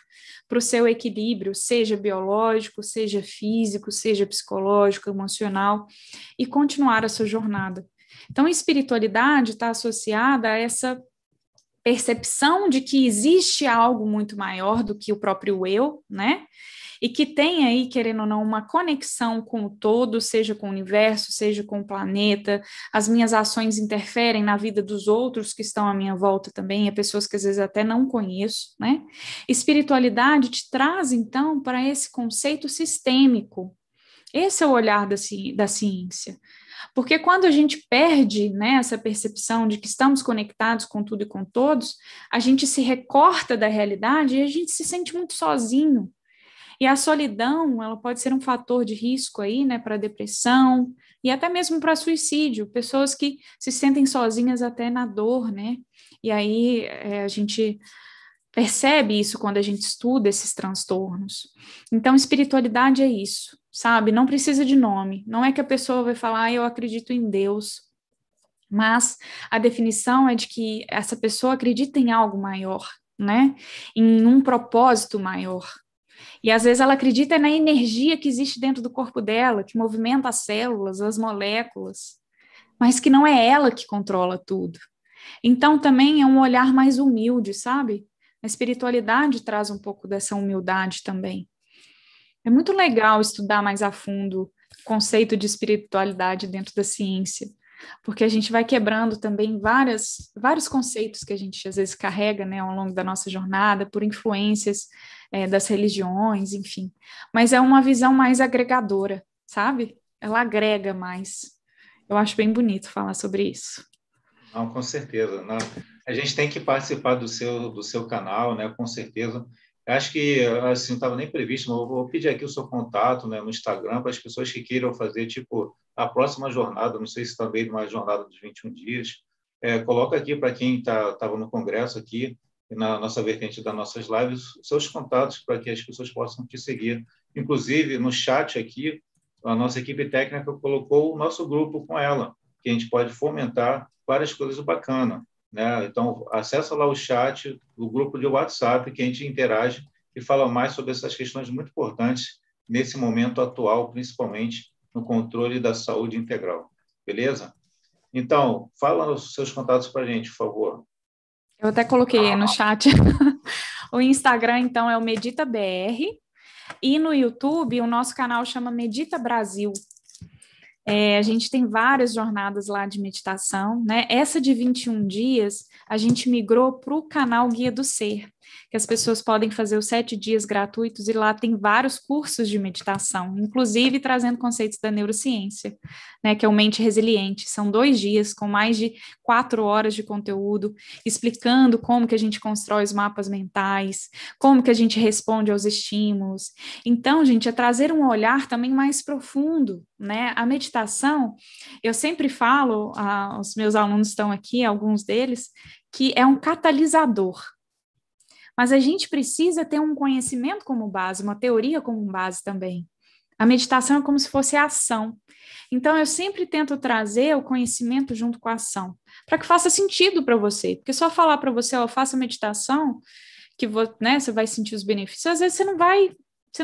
para o seu equilíbrio, seja biológico, seja físico, seja psicológico, emocional, e continuar a sua jornada. Então, a espiritualidade está associada a essa percepção de que existe algo muito maior do que o próprio eu, né? E que tem aí, querendo ou não, uma conexão com o todo, seja com o universo, seja com o planeta, as minhas ações interferem na vida dos outros que estão à minha volta também, é pessoas que às vezes até não conheço, né? Espiritualidade te traz, então, para esse conceito sistêmico. Esse é o olhar da ciência. Porque quando a gente perde, né, essa percepção de que estamos conectados com tudo e com todos, a gente se recorta da realidade e a gente se sente muito sozinho. E a solidão, ela pode ser um fator de risco aí, né, para depressão e até mesmo para suicídio, pessoas que se sentem sozinhas até na dor, né? E aí a gente percebe isso quando a gente estuda esses transtornos. Então, espiritualidade é isso, sabe? Não precisa de nome. Não é que a pessoa vai falar, eu acredito em Deus, mas a definição é de que essa pessoa acredita em algo maior, né? Em um propósito maior. E às vezes ela acredita na energia que existe dentro do corpo dela, que movimenta as células, as moléculas, mas que não é ela que controla tudo. Então também é um olhar mais humilde, sabe? A espiritualidade traz um pouco dessa humildade também. É muito legal estudar mais a fundo o conceito de espiritualidade dentro da ciência, porque a gente vai quebrando também vários conceitos que a gente às vezes carrega, né, ao longo da nossa jornada, por influências das religiões, enfim. Mas é uma visão mais agregadora, sabe? Ela agrega mais. Eu acho bem bonito falar sobre isso. Não, com certeza. Não. A gente tem que participar do seu canal, né? Com certeza. Acho que assim, não estava nem previsto, mas eu vou pedir aqui o seu contato, né, no Instagram para as pessoas que queiram fazer tipo a próxima jornada, não sei se também uma jornada dos 21 dias. Coloca aqui para quem estava no congresso aqui, na nossa vertente das nossas lives, seus contatos para que as pessoas possam te seguir. Inclusive, no chat aqui, a nossa equipe técnica colocou o nosso grupo com ela, que a gente pode fomentar várias coisas bacanas, né? Então, acessa lá o chat, o grupo de WhatsApp, que a gente interage e fala mais sobre essas questões muito importantes nesse momento atual, principalmente no controle da saúde integral. Beleza? Então, fala os seus contatos para a gente, por favor. Eu até coloquei no chat. O Instagram, então, é o Medita BR, e no YouTube, o nosso canal chama Medita Brasil. A gente tem várias jornadas lá de meditação, né? Essa de 21 dias, a gente migrou para o canal Guia do Ser, que as pessoas podem fazer os 7 dias gratuitos, e lá tem vários cursos de meditação, inclusive trazendo conceitos da neurociência, né? Que é o Mente Resiliente. São 2 dias com mais de 4 horas de conteúdo, explicando como que a gente constrói os mapas mentais, como que a gente responde aos estímulos. Então, gente, é trazer um olhar também mais profundo, né? A meditação, eu sempre falo, os meus alunos estão aqui, alguns deles, que é um catalisador. Mas a gente precisa ter um conhecimento como base, uma teoria como base também. A meditação é como se fosse a ação. Então, eu sempre tento trazer o conhecimento junto com a ação, para que faça sentido para você. Porque só falar para você, ó, faça meditação, que né, você vai sentir os benefícios, às vezes você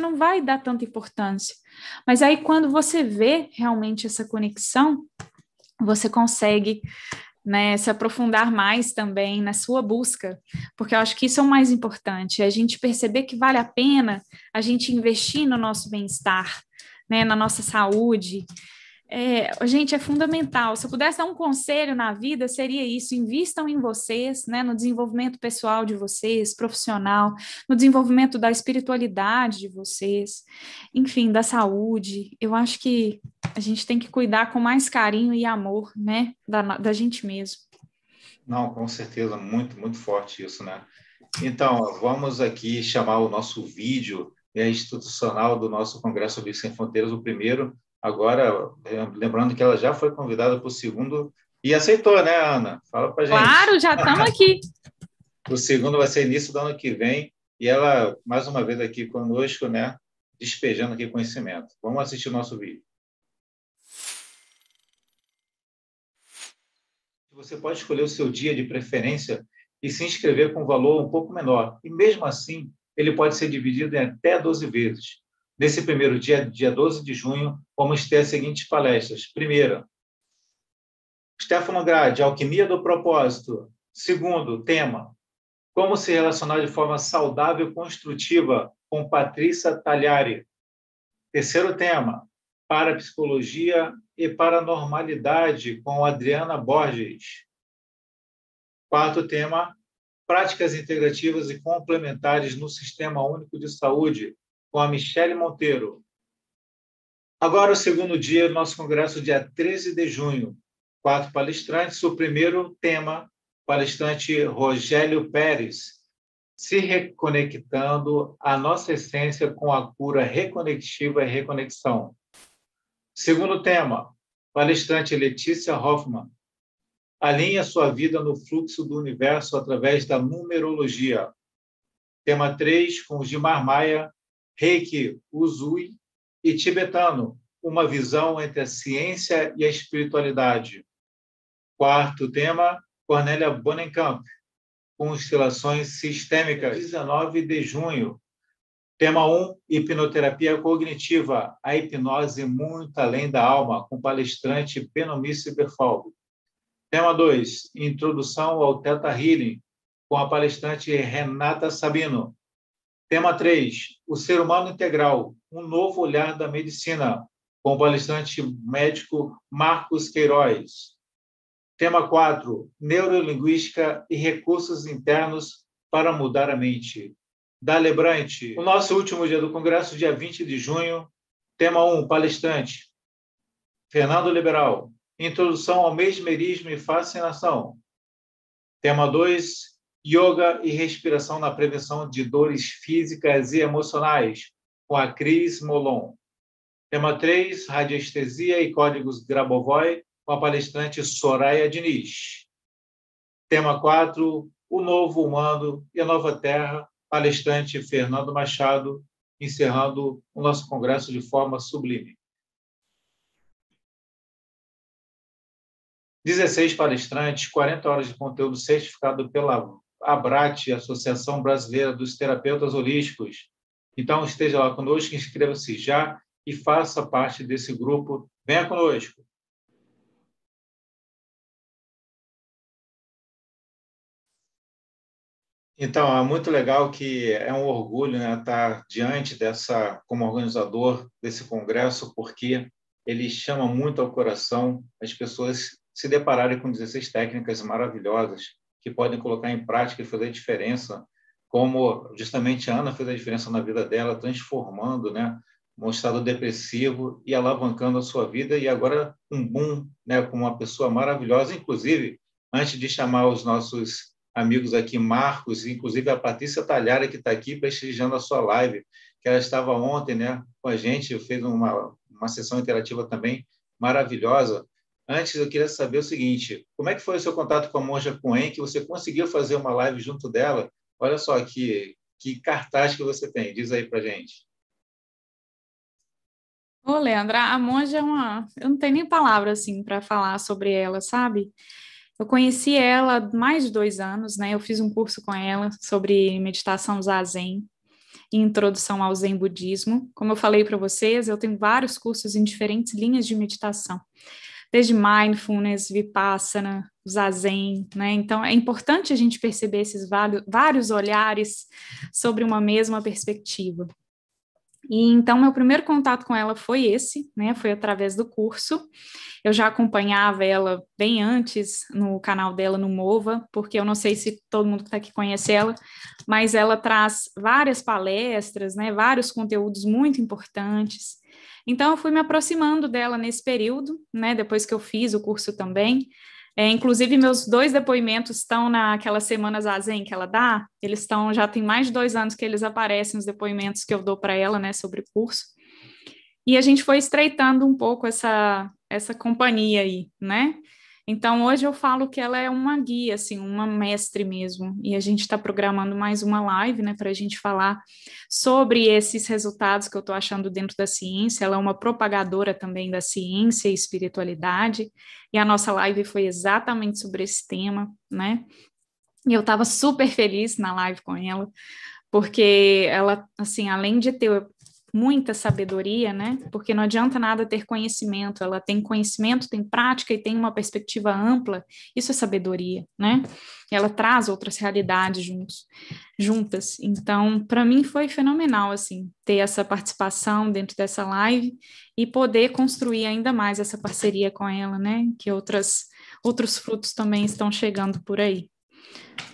não vai dar tanta importância. Mas aí, quando você vê realmente essa conexão, você consegue, né, se aprofundar mais também na sua busca, porque eu acho que isso é o mais importante, é a gente perceber que vale a pena a gente investir no nosso bem-estar, né, na nossa saúde. Gente, é fundamental. Se eu pudesse dar um conselho na vida, seria isso: invistam em vocês, né, no desenvolvimento pessoal de vocês, profissional, no desenvolvimento da espiritualidade de vocês, enfim, da saúde. Eu acho que a gente tem que cuidar com mais carinho e amor, né, da gente mesmo. Não, com certeza, muito, muito forte isso, né? Então, vamos aqui chamar o nosso vídeo institucional do nosso Congresso Olímpico Sem Fronteiras, o primeiro. Agora, lembrando que ela já foi convidada para o segundo e aceitou, né, Ana? Fala para a gente. Claro, já estamos aqui. O segundo vai ser início do ano que vem e ela, mais uma vez, aqui conosco, né, despejando aqui conhecimento. Vamos assistir o nosso vídeo. Você pode escolher o seu dia de preferência e se inscrever com um valor um pouco menor. E mesmo assim, ele pode ser dividido em até 12 vezes. Nesse primeiro dia, dia 12 de junho, vamos ter as seguintes palestras. Primeira, Stefano Grade, Alquimia do Propósito. Segundo, tema, como se relacionar de forma saudável e construtiva com Patrícia Tagliari. Terceiro tema, Parapsicologia e Paranormalidade com Adriana Borges. Quarto tema, Práticas integrativas e complementares no Sistema Único de Saúde com a Michele Monteiro. Agora o segundo dia do nosso congresso, dia 13 de junho. 4 palestrantes. O primeiro tema, palestrante Rogério Pérez, se reconectando à nossa essência com a cura reconectiva e reconexão. Segundo tema, palestrante Letícia Hoffmann, alinhe a sua vida no fluxo do universo através da numerologia. Tema 3, com Gilmar Maia, Reiki, Usui e tibetano, uma visão entre a ciência e a espiritualidade. Quarto tema, Cornélia Bonenkamp, constelações sistêmicas, 19 de junho. Tema 1, hipnoterapia cognitiva, a hipnose muito além da alma, com palestrante Benomice Berfaldo. Tema 2, introdução ao Theta Healing, com a palestrante Renata Sabino. Tema 3, o ser humano integral, um novo olhar da medicina, com o palestrante médico Marcos Queiroz. Tema 4, neurolinguística e recursos internos para mudar a mente. Dale Brant. O nosso último dia do congresso, dia 20 de junho. Tema 1, palestrante Fernando Liberal. Introdução ao mesmerismo e fascinação. Tema 2, yoga e respiração na prevenção de dores físicas e emocionais, com a Cris Molon. Tema 3, radiestesia e códigos Grabovoi, com a palestrante Soraya Diniz. Tema 4, o novo humano e a nova terra, palestrante Fernando Machado, encerrando o nosso congresso de forma sublime. 16 palestrantes, 40 horas de conteúdo certificado pela ABRAT, Associação Brasileira dos Terapeutas Holísticos. Então, esteja lá conosco, inscreva-se já e faça parte desse grupo. Venha conosco. Então, é muito legal que é um orgulho, né, estar diante dessa, como organizador desse congresso, porque ele chama muito ao coração as pessoas se depararem com 16 técnicas maravilhosas que podem colocar em prática e fazer diferença, como justamente a Ana fez a diferença na vida dela, transformando, né, um estado depressivo e alavancando a sua vida, e agora um boom, né, com uma pessoa maravilhosa. Inclusive, antes de chamar os nossos amigos aqui, Marcos, inclusive a Patrícia Tagliari, que está aqui prestigiando a sua live, que ela estava ontem, né, com a gente, fez uma sessão interativa também maravilhosa. Antes, eu queria saber o seguinte, como é que foi o seu contato com a Monja Coen, que você conseguiu fazer uma live junto dela? Olha só que cartaz que você tem, diz aí para gente. Ô, Leandra, a Monja é uma... Eu não tenho nem palavra, assim, para falar sobre ela, sabe? Eu conheci ela há mais de 2 anos, né? Eu fiz um curso com ela sobre meditação zazen e introdução ao Zen budismo. Como eu falei para vocês, eu tenho vários cursos em diferentes linhas de meditação, desde mindfulness, vipassana, zazen, né? Então, é importante a gente perceber esses vários olhares sobre uma mesma perspectiva. E então, meu primeiro contato com ela foi esse, né? Foi através do curso. Eu já acompanhava ela bem antes no canal dela no Mova, porque eu não sei se todo mundo que está aqui conhece ela, mas ela traz várias palestras, né? Vários conteúdos muito importantes. Então, eu fui me aproximando dela nesse período, né? Depois que eu fiz o curso também. Inclusive, meus 2 depoimentos estão naquelas semanas Zazen que ela dá, eles estão, já tem mais de 2 anos que eles aparecem, os depoimentos que eu dou para ela, né, sobre o curso. E a gente foi estreitando um pouco essa companhia aí, né? Então, hoje eu falo que ela é uma guia, assim, uma mestre mesmo. E a gente está programando mais uma live, né, para a gente falar sobre esses resultados que eu estou achando dentro da ciência. Ela é uma propagadora também da ciência e espiritualidade. E a nossa live foi exatamente sobre esse tema, né? E eu estava super feliz na live com ela, porque ela, assim, além de ter muita sabedoria, né? Porque não adianta nada ter conhecimento, ela tem conhecimento, tem prática e tem uma perspectiva ampla, isso é sabedoria, né? Ela traz outras realidades juntas. Então, para mim foi fenomenal, assim, ter essa participação dentro dessa live e poder construir ainda mais essa parceria com ela, né? Que outros frutos também estão chegando por aí.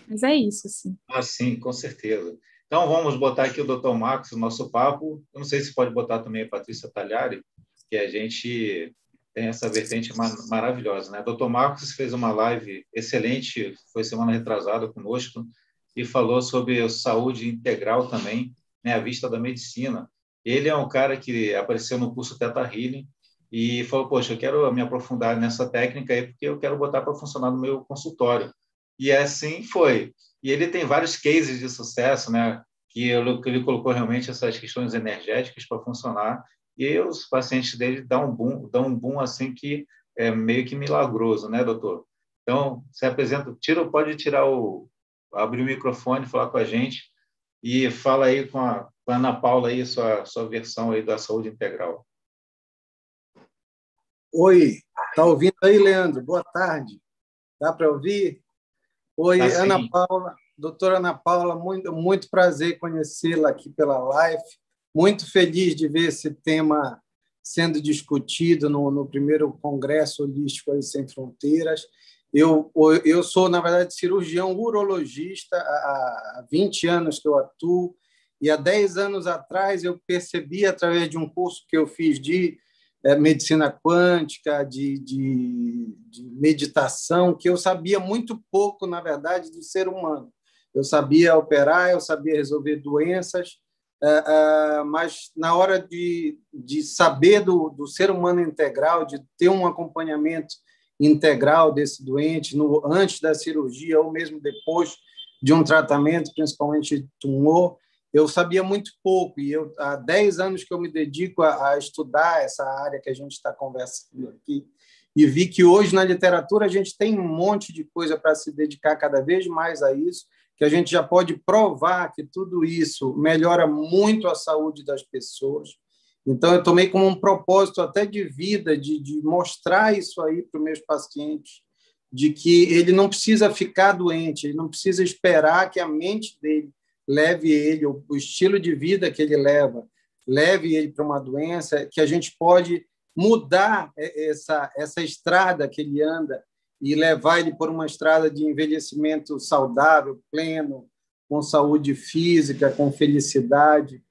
Mas é isso, assim. Ah, sim, com certeza. Então, vamos botar aqui o Dr. Marcos, o nosso papo. Eu não sei se pode botar também a Patrícia Talhari, que a gente tem essa vertente maravilhosa, né? Dr. Marcos fez uma live excelente, foi semana retrasada conosco, e falou sobre saúde integral também, né? À vista da medicina. Ele é um cara que apareceu no curso Theta Healing e falou, poxa, eu quero me aprofundar nessa técnica aí, porque eu quero botar para funcionar no meu consultório. E assim foi. E ele tem vários cases de sucesso, né? Que ele colocou realmente essas questões energéticas para funcionar. E os pacientes dele dão um boom assim que é meio que milagroso, né, doutor? Então, se apresenta, pode abrir o microfone, falar com a gente e fala aí com a Ana Paula aí sua versão aí da saúde integral. Oi, tá ouvindo aí, Leandro? Boa tarde. Dá para ouvir? Oi, Tá, Ana sim. Paula, doutora Ana Paula, muito prazer conhecê-la aqui pela live. Muito feliz de ver esse tema sendo discutido no primeiro Congresso Holístico aí Sem Fronteiras. Eu sou, na verdade, cirurgião urologista, há 20 anos que eu atuo, e há 10 anos atrás eu percebi, através de um curso que eu fiz de medicina quântica, de meditação, que eu sabia muito pouco, na verdade, do ser humano. Eu sabia operar, eu sabia resolver doenças, mas na hora de saber do ser humano integral, de ter um acompanhamento integral desse doente, antes da cirurgia ou mesmo depois de um tratamento, principalmente tumor, eu sabia muito pouco, e há 10 anos que eu me dedico a estudar essa área que a gente está conversando aqui, e vi que hoje na literatura a gente tem um monte de coisa para se dedicar cada vez mais a isso, que a gente já pode provar que tudo isso melhora muito a saúde das pessoas. Então, eu tomei como um propósito até de vida, de mostrar isso aí para os meus pacientes, de que ele não precisa ficar doente, ele não precisa esperar que a mente dele leve ele, o estilo de vida que ele leve ele para uma doença, que a gente pode mudar essa estrada que ele anda e levar ele por uma estrada de envelhecimento saudável, pleno, com saúde física, com felicidade.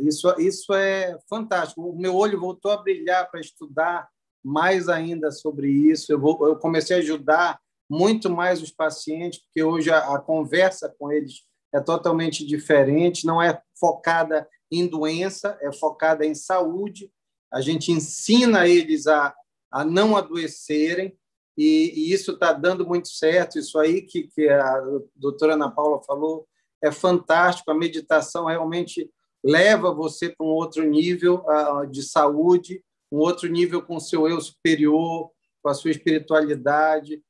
Isso é fantástico. O meu olho voltou a brilhar para estudar mais ainda sobre isso. Eu comecei a ajudar muito mais os pacientes, porque hoje a conversa com eles é totalmente diferente, não é focada em doença, é focada em saúde. A gente ensina eles a não adoecerem, e isso está dando muito certo. Isso aí que a doutora Ana Paula falou é fantástico. A meditação realmente leva você para um outro nível de saúde, um outro nível com o seu eu superior, com a sua espiritualidade.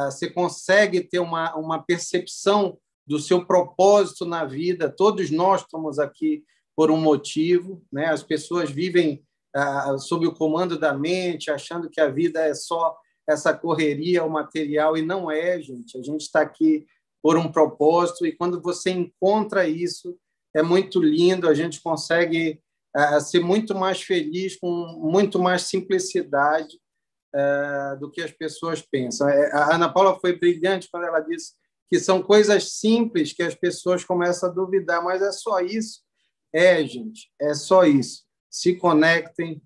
Você consegue ter uma percepção do seu propósito na vida. Todos nós estamos aqui por um motivo, né? As pessoas vivem sob o comando da mente, achando que a vida é só essa correria, o material, e não é, gente. A gente está aqui por um propósito, e quando você encontra isso, é muito lindo, a gente consegue ser muito mais feliz, com muito mais simplicidade do que as pessoas pensam. A Ana Paula foi brilhante quando ela disse que são coisas simples que as pessoas começam a duvidar, mas é só isso. Gente, é só isso. Se conectem,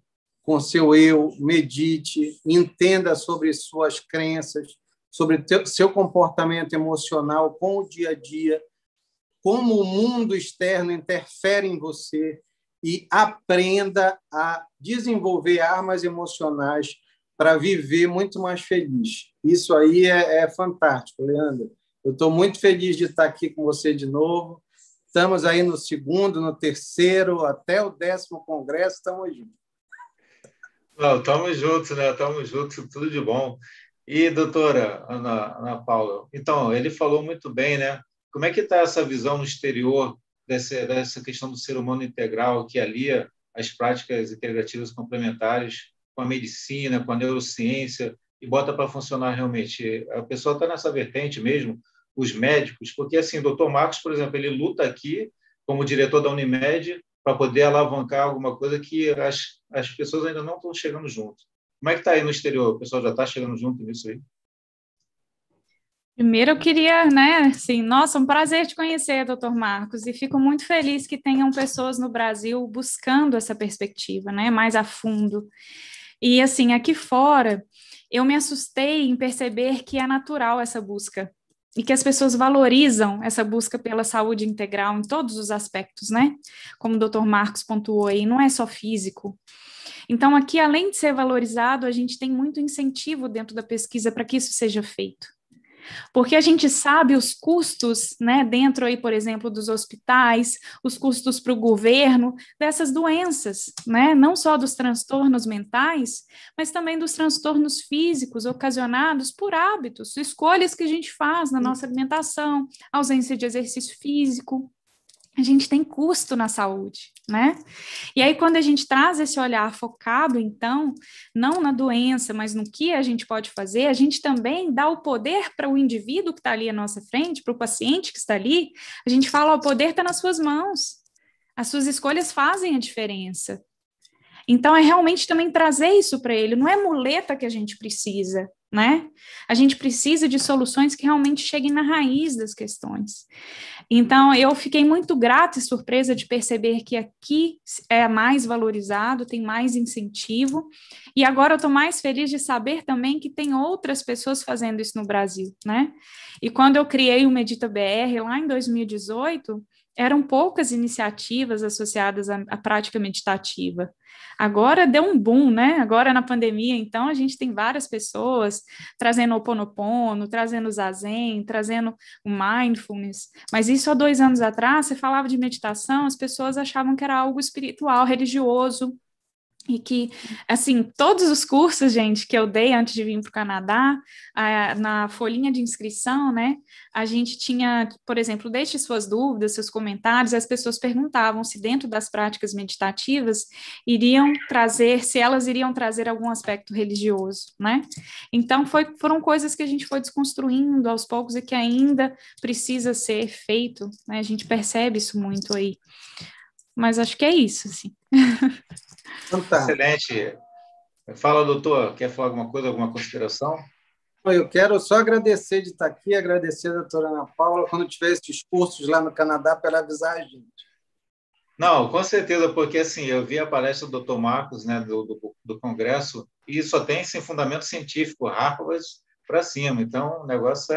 com seu eu, medite, entenda sobre suas crenças, sobre seu comportamento emocional com o dia a dia, como o mundo externo interfere em você e aprenda a desenvolver armas emocionais para viver muito mais feliz. Isso aí é fantástico, Leandro. Eu estou muito feliz de estar aqui com você de novo. Estamos aí no segundo, no terceiro, até o 10º congresso, estamos juntos. Não, estamos juntos, né? Estamos juntos, tudo de bom. E, doutora Ana Paula, então, ele falou muito bem, né? Como é que está essa visão no exterior dessa questão do ser humano integral, que alia as práticas integrativas complementares com a medicina, com a neurociência, e bota para funcionar realmente? A pessoa está nessa vertente mesmo, os médicos, porque, assim, o doutor Marcos, por exemplo, ele luta aqui como diretor da Unimed para poder alavancar alguma coisa que as pessoas ainda não estão chegando junto. Como é que está aí no exterior? O pessoal já está chegando junto nisso aí? Primeiro eu queria, né, assim, nossa, um prazer te conhecer, doutor Marcos, e fico muito feliz que tenham pessoas no Brasil buscando essa perspectiva, né, mais a fundo. E, assim, aqui fora, eu me assustei em perceber que é natural essa busca, e que as pessoas valorizam essa busca pela saúde integral em todos os aspectos, né, como o doutor Marcos pontuou aí, não é só físico. Então, aqui, além de ser valorizado, a gente tem muito incentivo dentro da pesquisa para que isso seja feito. Porque a gente sabe os custos, né, dentro aí, por exemplo, dos hospitais, os custos para o governo dessas doenças, né, não só dos transtornos mentais, mas também dos transtornos físicos ocasionados por hábitos, escolhas que a gente faz na nossa alimentação, ausência de exercício físico. A gente tem custo na saúde, né? E aí, quando a gente traz esse olhar focado, então, não na doença, mas no que a gente pode fazer, a gente também dá o poder para o indivíduo que está ali à nossa frente, para o paciente que está ali, a gente fala, o poder está nas suas mãos, as suas escolhas fazem a diferença. Então, é realmente também trazer isso para ele, não é muleta que a gente precisa, né? A gente precisa de soluções que realmente cheguem na raiz das questões. Então, eu fiquei muito grata e surpresa de perceber que aqui é mais valorizado, tem mais incentivo, e agora eu estou mais feliz de saber também que tem outras pessoas fazendo isso no Brasil, né? E quando eu criei o Medita BR lá em 2018, eram poucas iniciativas associadas à prática meditativa. Agora deu um boom, né? Agora na pandemia, então, a gente tem várias pessoas trazendo o Ho Oponopono, trazendo o Zazen, trazendo o Mindfulness. Mas isso há 2 anos atrás, você falava de meditação, as pessoas achavam que era algo espiritual, religioso. E que, assim, todos os cursos, gente, que eu dei antes de vir para o Canadá, na folhinha de inscrição, né, a gente tinha, por exemplo, deixe suas dúvidas, seus comentários, as pessoas perguntavam se dentro das práticas meditativas se elas iriam trazer algum aspecto religioso, né? Então, foram coisas que a gente foi desconstruindo aos poucos e que ainda precisa ser feito, né? A gente percebe isso muito aí. Mas acho que é isso, assim. Fantástico. Excelente. Fala, doutor, quer falar alguma coisa, alguma consideração? Eu quero só agradecer de estar aqui, agradecer a doutora Ana Paula, quando tiver esses cursos lá no Canadá, para ela avisar a gente. Não, com certeza, porque assim, eu vi a palestra do Dr. Marcos, né, do Congresso, e só tem esse fundamento científico, Harvard para cima. Então, o negócio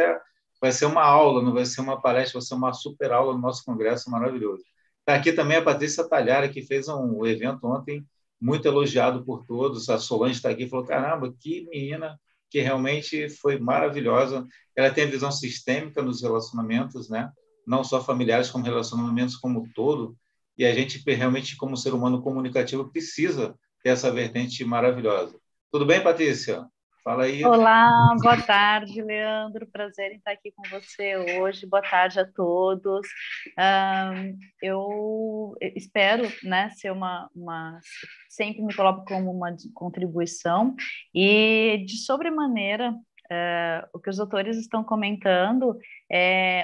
vai ser uma aula, não vai ser uma palestra, vai ser uma super aula no nosso Congresso maravilhoso. Está aqui também a Patrícia Talhara, que fez um evento ontem muito elogiado por todos. A Solange está aqui e falou: caramba, que menina que realmente foi maravilhosa. Ela tem a visão sistêmica nos relacionamentos, né? Não só familiares, como relacionamentos como um todo. E a gente realmente, como ser humano comunicativo, precisa ter essa vertente maravilhosa. Tudo bem, Patrícia? Fala aí. Olá, boa tarde, Leandro. Prazer em estar aqui com você hoje. Boa tarde a todos. Eu espero, né, ser sempre me coloco como uma contribuição e, de sobremaneira, o que os doutores estão comentando,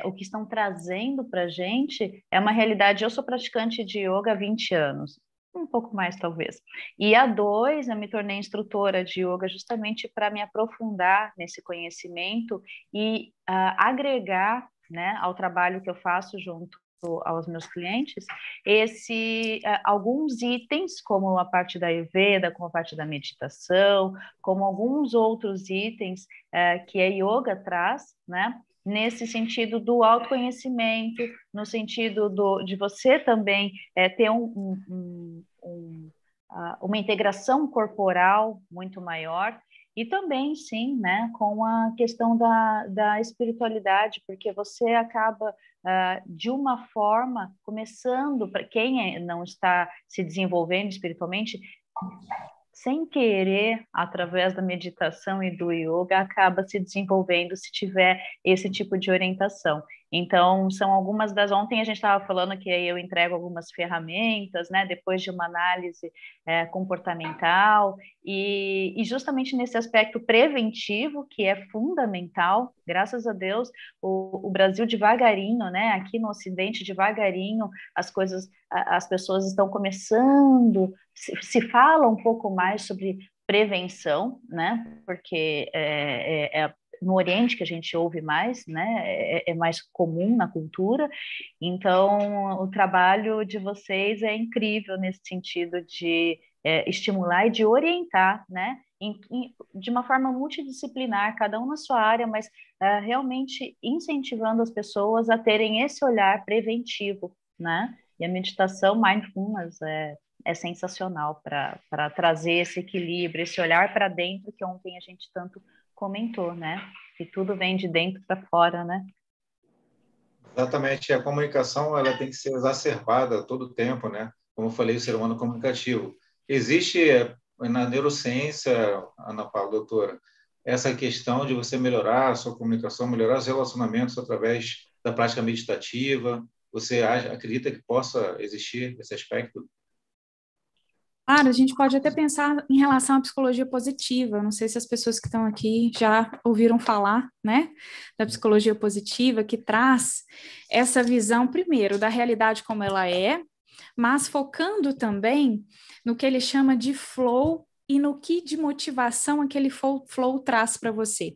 o que estão trazendo para a gente é uma realidade. Eu sou praticante de yoga há 20 anos, um pouco mais talvez, e há 2 eu me tornei instrutora de yoga justamente para me aprofundar nesse conhecimento e agregar, né, ao trabalho que eu faço junto aos meus clientes alguns itens, como a parte da Ayurveda, como a parte da meditação, como alguns outros itens que a yoga traz, né? Nesse sentido do autoconhecimento, no sentido de você também ter uma integração corporal muito maior, e também, sim, né, com a questão da espiritualidade, porque você acaba, de uma forma, começando, para quem não está se desenvolvendo espiritualmente, sem querer, através da meditação e do yoga, acaba se desenvolvendo se tiver esse tipo de orientação. Então, são algumas das... Ontem a gente estava falando que eu entrego algumas ferramentas, né, depois de uma análise comportamental, e justamente nesse aspecto preventivo, que é fundamental, graças a Deus, o Brasil devagarinho, né, aqui no Ocidente, devagarinho, as pessoas estão começando, se fala um pouco mais sobre prevenção, né, porque no Oriente que a gente ouve mais, né, é mais comum na cultura. Então o trabalho de vocês é incrível nesse sentido de estimular e de orientar, né, de uma forma multidisciplinar, cada um na sua área, mas realmente incentivando as pessoas a terem esse olhar preventivo, né, e a meditação mindfulness é sensacional para trazer esse equilíbrio, esse olhar para dentro que ontem a gente tanto comentou, né? Que tudo vem de dentro para fora, né? Exatamente. A comunicação ela tem que ser exacerbada todo o tempo, né? Como eu falei, o ser humano comunicativo. Existe na neurociência, Ana Paula, doutora, essa questão de você melhorar a sua comunicação, melhorar os relacionamentos através da prática meditativa. Você acredita que possa existir esse aspecto? Claro, a gente pode até pensar em relação à psicologia positiva. Não sei se as pessoas que estão aqui já ouviram falar, né, da psicologia positiva, que traz essa visão, primeiro, da realidade como ela é, mas focando também no que ele chama de flow e no que de motivação aquele flow traz para você.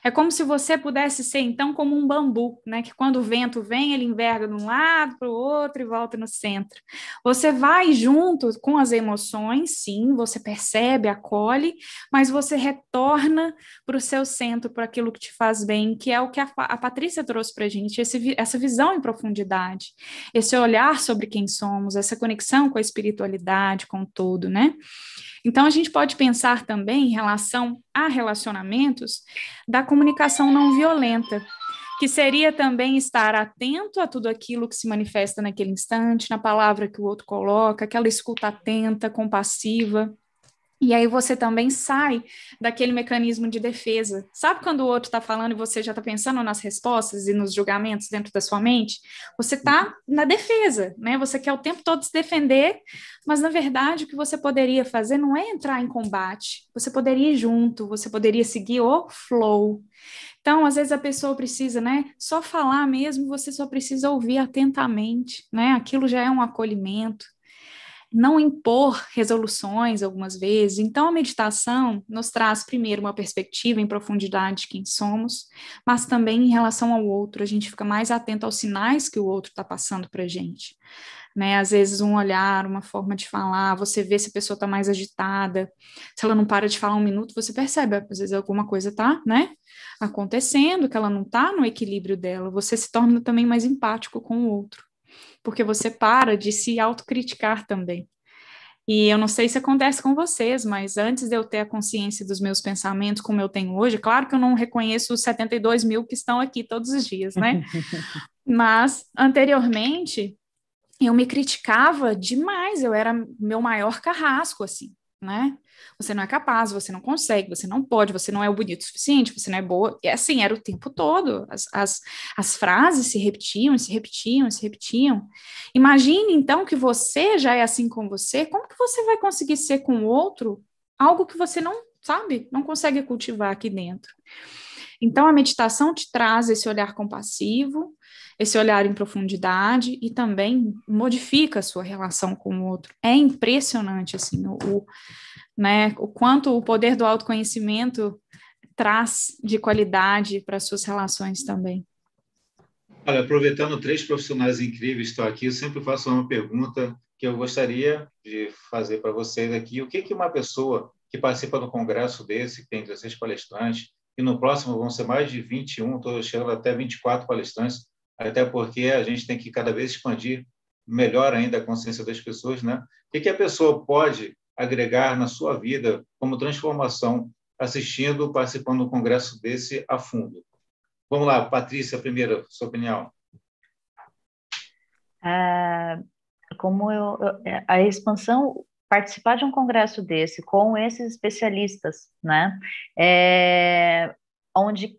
É como se você pudesse ser, então, como um bambu, né? Que quando o vento vem, ele enverga de um lado para o outro e volta no centro. Você vai junto com as emoções, sim, você percebe, acolhe, mas você retorna para o seu centro, para aquilo que te faz bem, que é o que a Patrícia trouxe para a gente, essa visão em profundidade, esse olhar sobre quem somos, essa conexão com a espiritualidade, com tudo, né? Então, a gente pode pensar também em relação a relacionamentos da comunicação não violenta, que seria também estar atento a tudo aquilo que se manifesta naquele instante, na palavra que o outro coloca, aquela escuta atenta, compassiva. E aí você também sai daquele mecanismo de defesa. Sabe quando o outro está falando e você já está pensando nas respostas e nos julgamentos dentro da sua mente? Você está na defesa, né? Você quer o tempo todo se defender, mas na verdade o que você poderia fazer não é entrar em combate. Você poderia ir junto, você poderia seguir o flow. Então, às vezes a pessoa precisa, né, só falar mesmo, você só precisa ouvir atentamente, né? Aquilo já é um acolhimento. Não impor resoluções algumas vezes. Então, a meditação nos traz, primeiro, uma perspectiva em profundidade de quem somos, mas também em relação ao outro. A gente fica mais atento aos sinais que o outro está passando para a gente. Né? Às vezes, um olhar, uma forma de falar, você vê se a pessoa está mais agitada. Se ela não para de falar um minuto, você percebe, às vezes, alguma coisa está, né, acontecendo, que ela não está no equilíbrio dela. Você se torna também mais empático com o outro, porque você para de se autocriticar também. E eu não sei se acontece com vocês, mas antes de eu ter a consciência dos meus pensamentos como eu tenho hoje, claro que eu não reconheço os 72 mil que estão aqui todos os dias, né? Mas, anteriormente, eu me criticava demais, eu era meu maior carrasco, assim, né? Você não é capaz, você não consegue, você não pode, você não é o bonito o suficiente, você não é boa. E assim, era o tempo todo. As frases se repetiam, se repetiam, se repetiam. Imagine, então, que você já é assim com você, como que você vai conseguir ser com o outro algo que você não, sabe, não consegue cultivar aqui dentro? Então, a meditação te traz esse olhar compassivo, esse olhar em profundidade e também modifica a sua relação com o outro. É impressionante, assim, né, o quanto o poder do autoconhecimento traz de qualidade para as suas relações também. Olha, aproveitando três profissionais incríveis que estão aqui, eu sempre faço uma pergunta que eu gostaria de fazer para vocês aqui. O que que uma pessoa que participa do congresso desse, que tem 16 palestrantes, e no próximo vão ser mais de 21, estou chegando até 24 palestrantes, até porque a gente tem que cada vez expandir melhor ainda a consciência das pessoas, né? O que que a pessoa pode agregar na sua vida como transformação assistindo, participando do congresso desse a fundo? Vamos lá, Patrícia, primeiro, sua opinião. Ah, a expansão, participar de um congresso desse com esses especialistas, né? Onde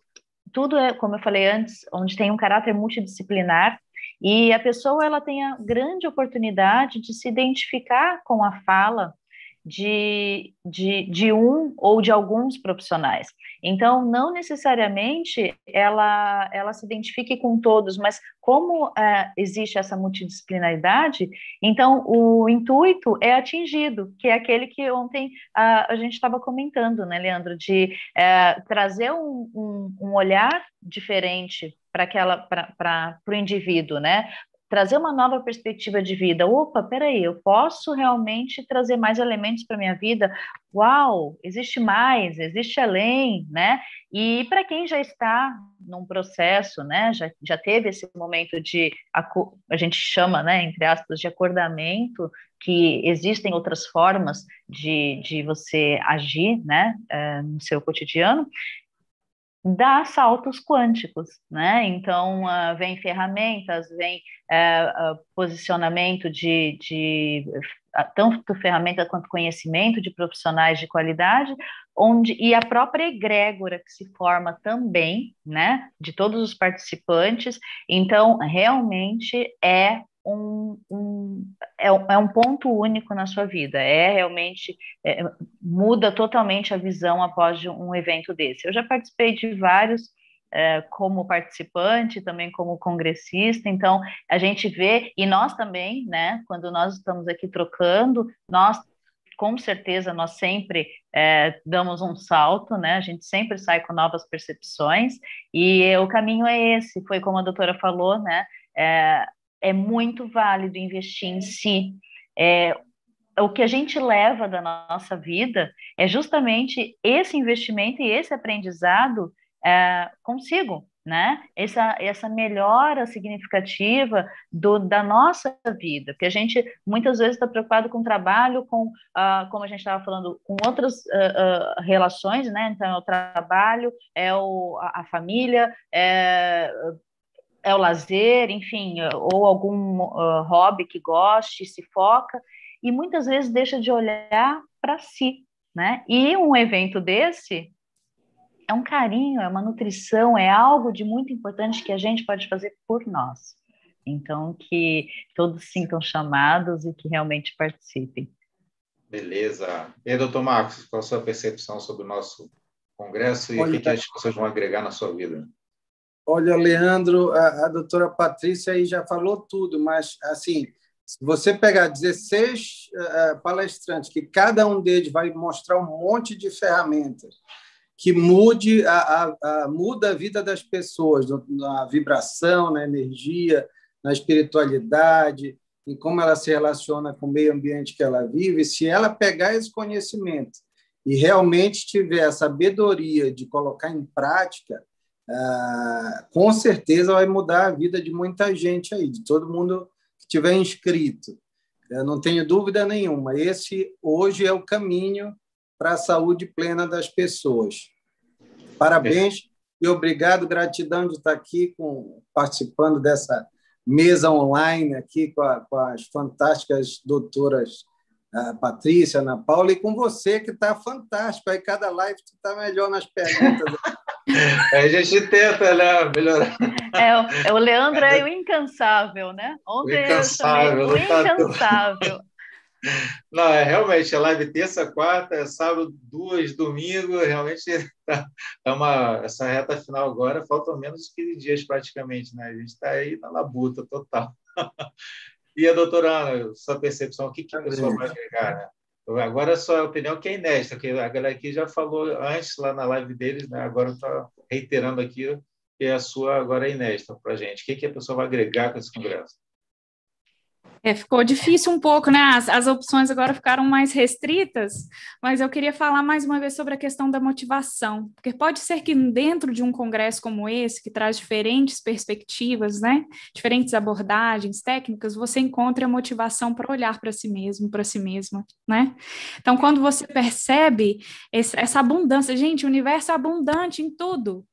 tudo é, como eu falei antes, onde tem um caráter multidisciplinar e a pessoa ela tem a grande oportunidade de se identificar com a fala de um ou de alguns profissionais. Então, não necessariamente ela se identifique com todos, mas como existe essa multidisciplinaridade, então o intuito é atingido, que é aquele que ontem a gente estava comentando, né, Leandro, de trazer um olhar diferente para o indivíduo, né? Trazer uma nova perspectiva de vida. Opa, peraí, eu posso realmente trazer mais elementos para minha vida? Uau, existe mais, existe além, né? E para quem já está num processo, né, já teve esse momento a gente chama, né, entre aspas, de acordamento, que existem outras formas de você agir, né, no seu cotidiano, dá saltos quânticos, né? Então, vem ferramentas, vem posicionamento tanto ferramenta quanto conhecimento de profissionais de qualidade, e a própria egrégora que se forma também, né? De todos os participantes. Então, realmente é um ponto único na sua vida, realmente muda totalmente a visão após um evento desse. Eu já participei de vários como participante, também como congressista, então a gente vê, e nós também, né, quando nós estamos aqui trocando, nós com certeza nós sempre damos um salto, né? A gente sempre sai com novas percepções, e o caminho é esse, foi como a doutora falou, né? É muito válido investir em si. O que a gente leva da nossa vida é justamente esse investimento e esse aprendizado consigo, né? Essa melhora significativa da nossa vida, porque a gente muitas vezes está preocupado com o trabalho, como a gente estava falando, com outras relações, né? Então, é o trabalho, a família, é o lazer, enfim, ou algum hobby que goste, se foca, e muitas vezes deixa de olhar para si, né? E um evento desse é um carinho, é uma nutrição, é algo de muito importante que a gente pode fazer por nós. Então, que todos sintam chamados e que realmente participem. Beleza. E aí, doutor Marcos, qual a sua percepção sobre o nosso congresso e o que as pessoas vão agregar na sua vida? Olha, Leandro, a doutora Patrícia aí já falou tudo, mas, assim, se você pegar 16 palestrantes, que cada um deles vai mostrar um monte de ferramentas que muda a vida das pessoas, na vibração, na energia, na espiritualidade, em como ela se relaciona com o meio ambiente que ela vive, se ela pegar esse conhecimento e realmente tiver a sabedoria de colocar em prática, com certeza vai mudar a vida de muita gente aí, de todo mundo que tiver inscrito. Eu não tenho dúvida nenhuma. Esse hoje é o caminho para a saúde plena das pessoas. Parabéns e obrigado, gratidão de estar aqui participando dessa mesa online aqui com as fantásticas doutoras Patrícia, Ana Paula, e com você, que está fantástico. Aí cada live tu está melhor nas perguntas. A gente tenta, né, melhorar. O Leandro é o incansável, né? Ontem o incansável, eu chamei o incansável. Não, realmente, a live terça, quarta, sábado, 2, domingo, realmente essa reta final agora, faltam menos de 15 dias praticamente, né? A gente está aí na labuta total. E a doutora Ana, sua percepção, o que a pessoa vai agregar, né? Agora, a sua opinião que é inédita, que a galera aqui já falou antes, lá na live deles, né? Agora está reiterando aqui e a sua agora é inédita para a gente. O que a pessoa vai agregar com esse congresso? Ficou difícil um pouco, né? As opções agora ficaram mais restritas, mas eu queria falar mais uma vez sobre a questão da motivação, porque pode ser que dentro de um congresso como esse, que traz diferentes perspectivas, né? Diferentes abordagens técnicas, você encontre a motivação para olhar para si mesmo, para si mesma, né? Então, quando você percebe essa abundância, gente, o universo é abundante em tudo.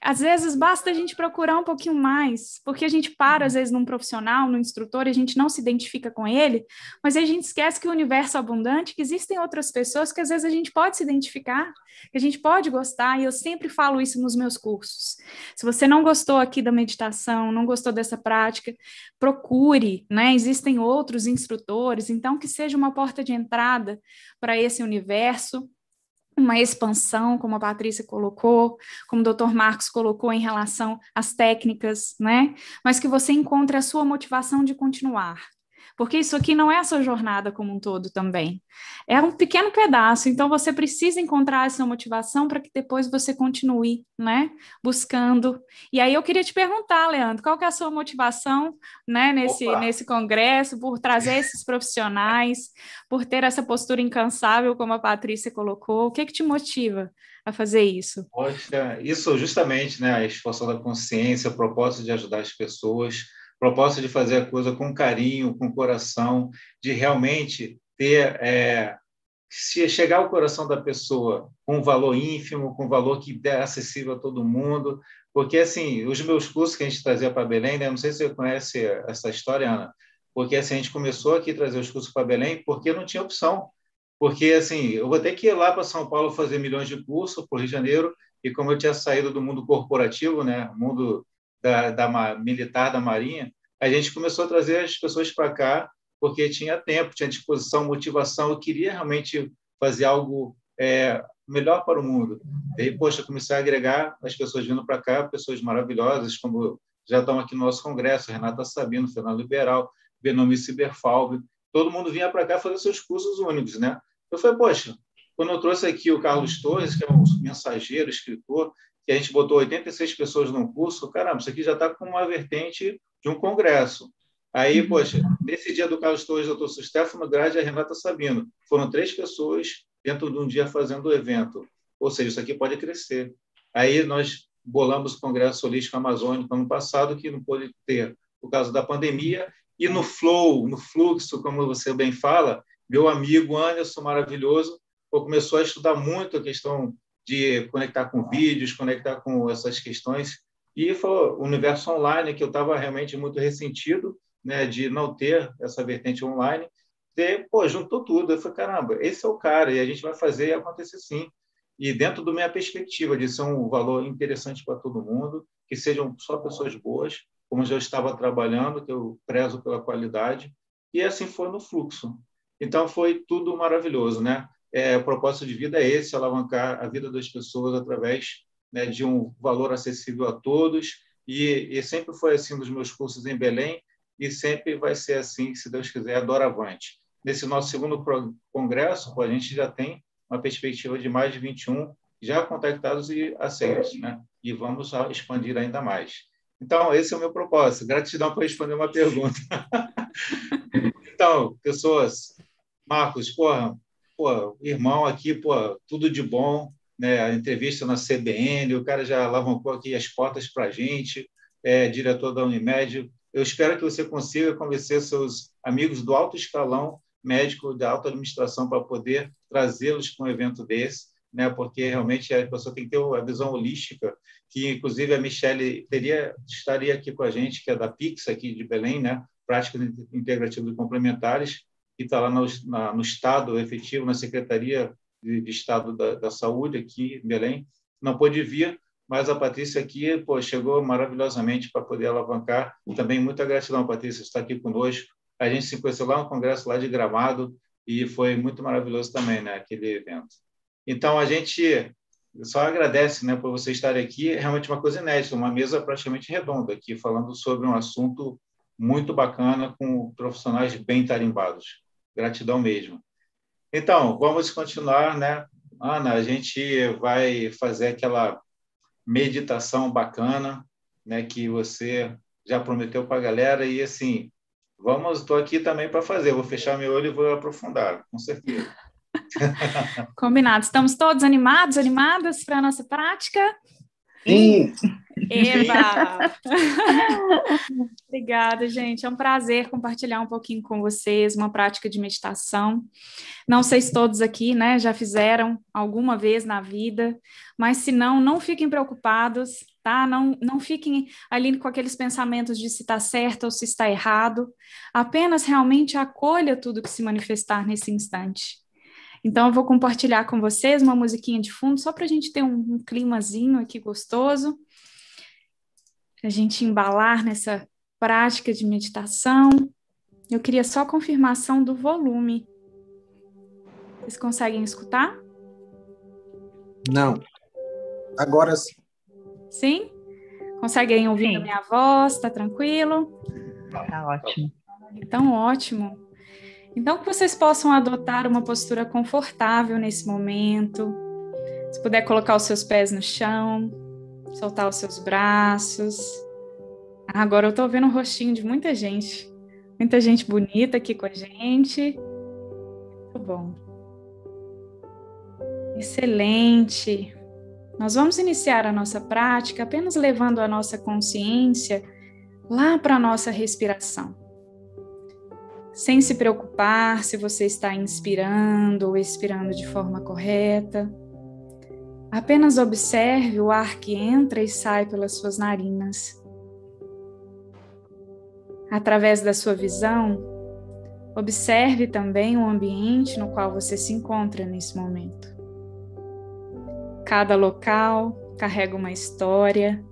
Às vezes basta a gente procurar um pouquinho mais, porque a gente para, às vezes, num profissional, num instrutor, e a gente não se identifica com ele, mas a gente esquece que o universo é abundante, que existem outras pessoas que às vezes a gente pode se identificar, que a gente pode gostar, e eu sempre falo isso nos meus cursos. Se você não gostou aqui da meditação, não gostou dessa prática, procure, né? Existem outros instrutores, então que seja uma porta de entrada para esse universo, uma expansão, como a Patrícia colocou, como o Dr. Marcos colocou em relação às técnicas, né? Mas que você encontre a sua motivação de continuar. Porque isso aqui não é a sua jornada como um todo também. É um pequeno pedaço, então você precisa encontrar essa motivação para que depois você continue, né? Buscando. E aí eu queria te perguntar, Leandro, qual que é a sua motivação, né, nesse congresso, por trazer esses profissionais, por ter essa postura incansável, como a Patrícia colocou? O que te motiva a fazer isso? Poxa, isso justamente, né, a expansão da consciência, o propósito de ajudar as pessoas, o propósito de fazer a coisa com carinho, com coração, de realmente ter, se chegar ao coração da pessoa com um valor ínfimo, com um valor que é acessível a todo mundo, porque, assim, os meus cursos que a gente trazia para Belém, né, não sei se você conhece essa história, Ana, porque, assim, a gente começou aqui a trazer os cursos para Belém porque não tinha opção. Porque, assim, eu vou ter que ir lá para São Paulo fazer milhões de cursos, para o Rio de Janeiro, e como eu tinha saído do mundo corporativo, né, mundo militar da Marinha, a gente começou a trazer as pessoas para cá porque tinha tempo, tinha disposição, motivação, eu queria realmente fazer algo melhor para o mundo. E aí, poxa, comecei a agregar as pessoas vindo para cá, pessoas maravilhosas, como já estão aqui no nosso congresso, Renata Sabino, Fernando Liberal, Benomice Berfalvi, todo mundo vinha para cá fazer seus cursos únicos, né? Eu falei, poxa, quando eu trouxe aqui o Carlos Torres, que é um mensageiro, escritor, que a gente botou 86 pessoas num curso, caramba, isso aqui já está com uma vertente de um congresso. Aí, poxa, nesse dia do Carlos Torres, eu trouxe o Stefano Grade e a Renata Sabino. Foram 3 pessoas dentro de um dia fazendo o evento. Ou seja, isso aqui pode crescer. Aí nós bolamos o Congresso Holístico Amazônico ano passado, que não pôde ter por causa da pandemia, e no flow, no fluxo, como você bem fala, meu amigo Anderson, maravilhoso, começou a estudar muito a questão de conectar com vídeos, conectar com essas questões, e falou, o universo online, que eu estava realmente muito ressentido, né, de não ter essa vertente online, e, pô, juntou tudo. Eu falei, caramba, esse é o cara, e a gente vai fazer acontecer sim. E dentro da minha perspectiva de ser um valor interessante para todo mundo, que sejam só pessoas boas, como eu já estava trabalhando, que eu prezo pela qualidade, e assim foi no fluxo. Então, foi tudo maravilhoso, né? O propósito de vida é esse, alavancar a vida das pessoas através, né, de um valor acessível a todos, e sempre foi assim nos meus cursos em Belém, e sempre vai ser assim, se Deus quiser, doravante. Nesse nosso segundo congresso, a gente já tem uma perspectiva de mais de 21 já contactados e aceitos, né? E vamos expandir ainda mais. Então, esse é o meu propósito. Gratidão por responder uma pergunta. Então, pessoas, Marcos, porra, irmão aqui, tudo de bom, né? A entrevista na CBN, o cara já alavancou aqui as portas para a gente, diretor da Unimed. Eu espero que você consiga convencer seus amigos do alto escalão médico, da alta administração, para poder trazê-los para um evento desse, né? Porque realmente a pessoa tem que ter a visão holística, que inclusive a Michele estaria aqui com a gente, que é da PIX, aqui de Belém, né? Práticas Integrativas e Complementares, que está lá no Estado efetivo, na Secretaria de Estado da Saúde, aqui em Belém. Não pôde vir, mas a Patrícia aqui chegou maravilhosamente para poder alavancar. Também muita gratidão, Patrícia, por estar aqui conosco. A gente se conheceu lá no congresso lá de Gramado e foi muito maravilhoso também, né, aquele evento. Então, a gente só agradece, né, por você estar aqui. É realmente uma coisa inédita, uma mesa praticamente redonda aqui, falando sobre um assunto muito bacana com profissionais bem tarimbados. Gratidão mesmo. Então, vamos continuar, né? Ana, a gente vai fazer meditação bacana, né, que você já prometeu para a galera. E, assim, estou aqui também para fazer. Vou fechar meu olho e vou aprofundar, com certeza. Combinado. Estamos todos animados, animadas para a nossa prática? Sim. Eba! Obrigada, gente. É um prazer compartilhar um pouquinho com vocês uma prática de meditação. Não sei se todos aqui, né, já fizeram alguma vez na vida, mas se não, não fiquem preocupados, tá? Não fiquem ali com aqueles pensamentos de se está certo ou se está errado. Apenas realmente acolha tudo que se manifestar nesse instante. Então, eu vou compartilhar com vocês uma musiquinha de fundo, só para a gente ter um climazinho aqui gostoso, a gente embalar nessa prática de meditação. Eu queria só a confirmação do volume. Vocês conseguem escutar? Não. Agora sim. Sim? Conseguem ouvir a minha voz? Tá tranquilo? Tá ótimo. Então, ótimo. Então, que vocês possam adotar uma postura confortável nesse momento. Se puder colocar os seus pés no chão, soltar os seus braços. Agora eu tô vendo o rostinho de muita gente bonita aqui com a gente. Muito bom. Excelente. Nós vamos iniciar a nossa prática apenas levando a nossa consciência lá para a nossa respiração. Sem se preocupar se você está inspirando ou expirando de forma correta. Apenas observe o ar que entra e sai pelas suas narinas. Através da sua visão, observe também o ambiente no qual você se encontra nesse momento. Cada local carrega uma história,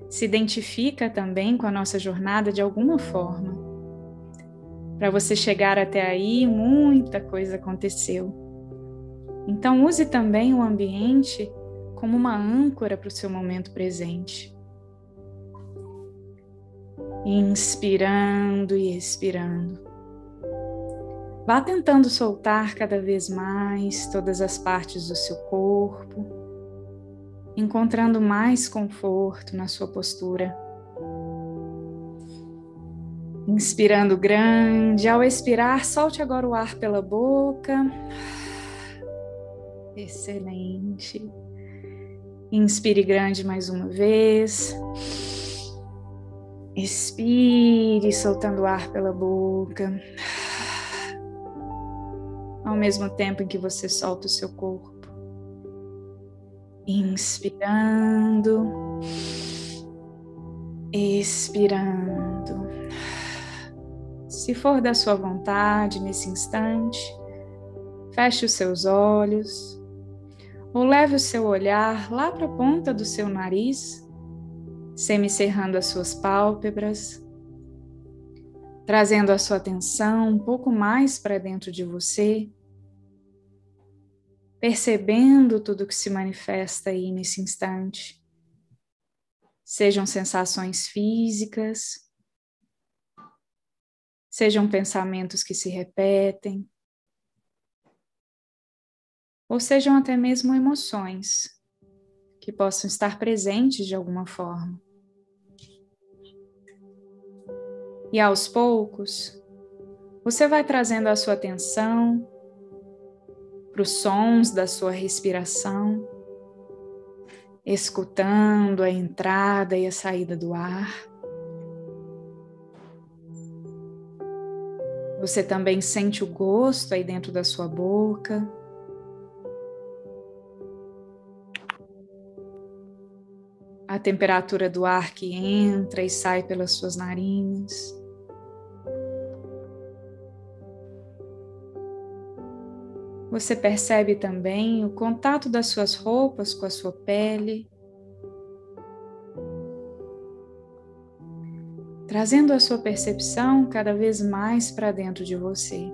se identifica também com a nossa jornada de alguma forma. Para você chegar até aí, muita coisa aconteceu. Então, use também o ambiente como uma âncora para o seu momento presente. Inspirando e expirando. Vá tentando soltar cada vez mais todas as partes do seu corpo, encontrando mais conforto na sua postura. Inspirando grande, ao expirar, solte agora o ar pela boca. Excelente. Inspire grande mais uma vez. Expire, soltando o ar pela boca. Ao mesmo tempo em que você solta o seu corpo. Inspirando. Expirando. Se for da sua vontade nesse instante, feche os seus olhos ou leve o seu olhar lá para a ponta do seu nariz, semicerrando as suas pálpebras, trazendo a sua atenção um pouco mais para dentro de você, percebendo tudo que se manifesta aí nesse instante. Sejam sensações físicas, sejam pensamentos que se repetem, ou sejam até mesmo emoções que possam estar presentes de alguma forma. E aos poucos, você vai trazendo a sua atenção para os sons da sua respiração, escutando a entrada e a saída do ar. Você também sente o gosto aí dentro da sua boca. A temperatura do ar que entra e sai pelas suas narinas. Você percebe também o contato das suas roupas com a sua pele, trazendo a sua percepção cada vez mais para dentro de você.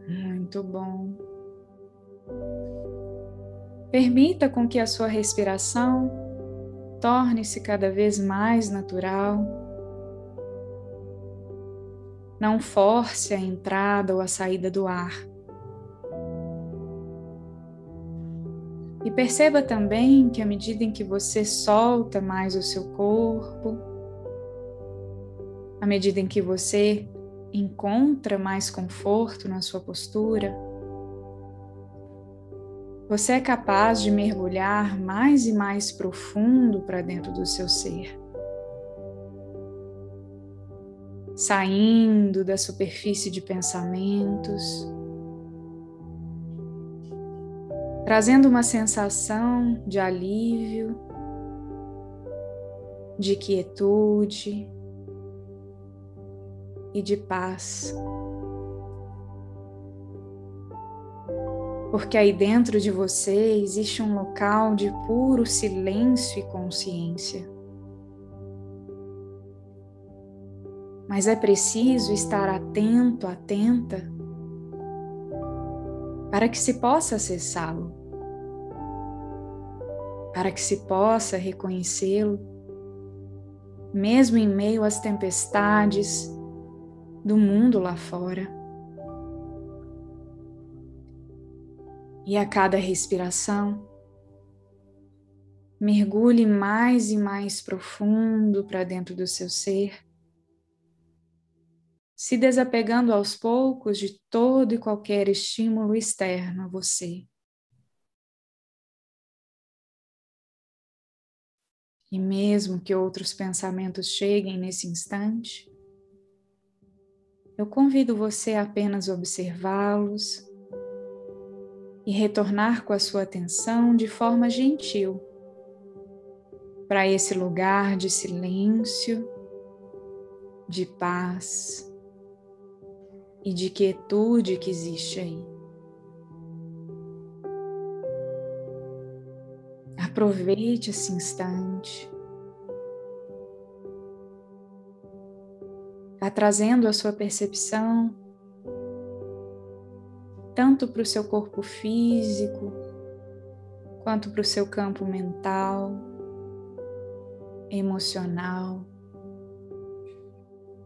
Muito bom. Permita com que a sua respiração torne-se cada vez mais natural. Não force a entrada ou a saída do ar. E perceba também que à medida em que você solta mais o seu corpo, à medida em que você encontra mais conforto na sua postura, você é capaz de mergulhar mais e mais profundo para dentro do seu ser, saindo da superfície de pensamentos, trazendo uma sensação de alívio, de quietude e de paz. Porque aí dentro de você existe um local de puro silêncio e consciência. Mas é preciso estar atento, atenta, para que se possa acessá-lo, para que se possa reconhecê-lo, mesmo em meio às tempestades do mundo lá fora. E a cada respiração, mergulhe mais e mais profundo para dentro do seu ser, se desapegando aos poucos de todo e qualquer estímulo externo a você. E mesmo que outros pensamentos cheguem nesse instante, eu convido você a apenas observá-los e retornar com a sua atenção de forma gentil para esse lugar de silêncio, de paz e de quietude que existe aí. Aproveite esse instante. Vá trazendo a sua percepção tanto para o seu corpo físico, quanto para o seu campo mental, emocional,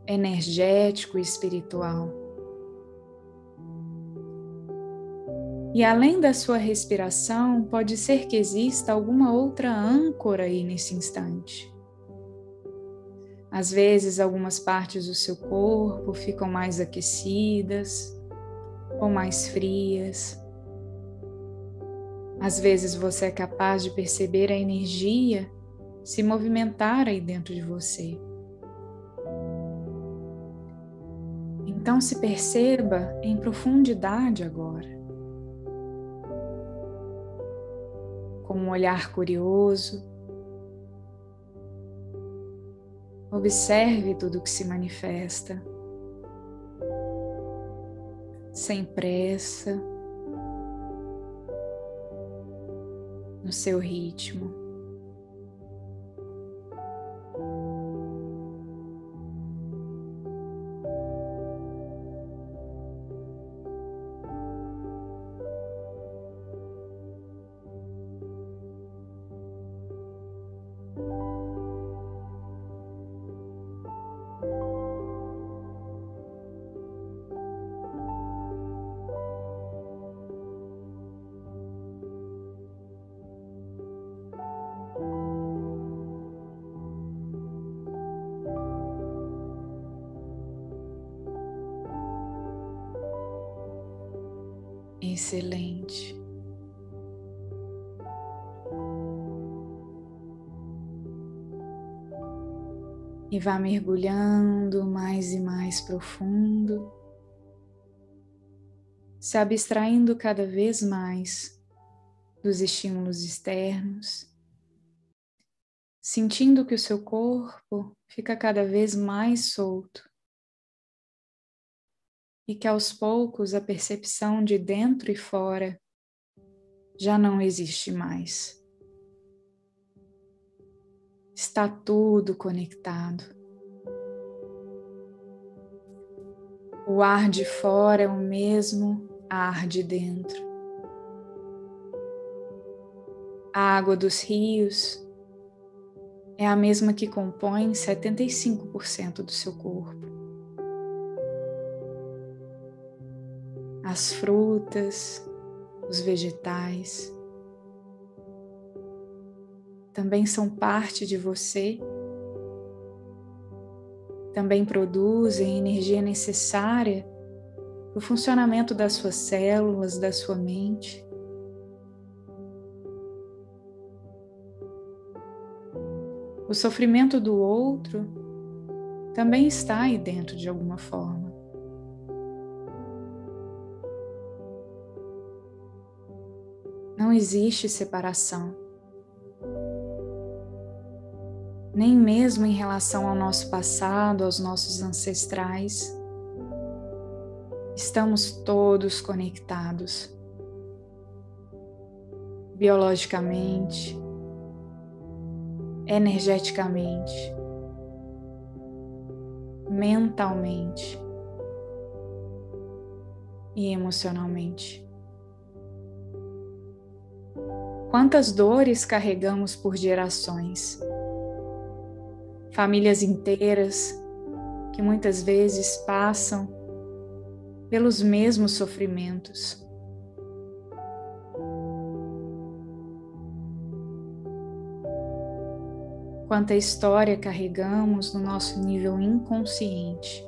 energético e espiritual. E além da sua respiração, pode ser que exista alguma outra âncora aí nesse instante. Às vezes, algumas partes do seu corpo ficam mais aquecidas ou mais frias. Às vezes, você é capaz de perceber a energia se movimentar aí dentro de você. Então, se perceba em profundidade agora, com um olhar curioso. Observe tudo que se manifesta, sem pressa, no seu ritmo. Excelente. E vá mergulhando mais e mais profundo, se abstraindo cada vez mais dos estímulos externos, sentindo que o seu corpo fica cada vez mais solto e que aos poucos a percepção de dentro e fora já não existe mais. Está tudo conectado. O ar de fora é o mesmo ar de dentro. A água dos rios é a mesma que compõe 75% do seu corpo. As frutas, os vegetais, também são parte de você, também produzem a energia necessária para o funcionamento das suas células, da sua mente. O sofrimento do outro também está aí dentro de alguma forma. Não existe separação, nem mesmo em relação ao nosso passado, aos nossos ancestrais. Estamos todos conectados, biologicamente, energeticamente, mentalmente e emocionalmente. Quantas dores carregamos por gerações? Famílias inteiras que muitas vezes passam pelos mesmos sofrimentos. Quanta história carregamos no nosso nível inconsciente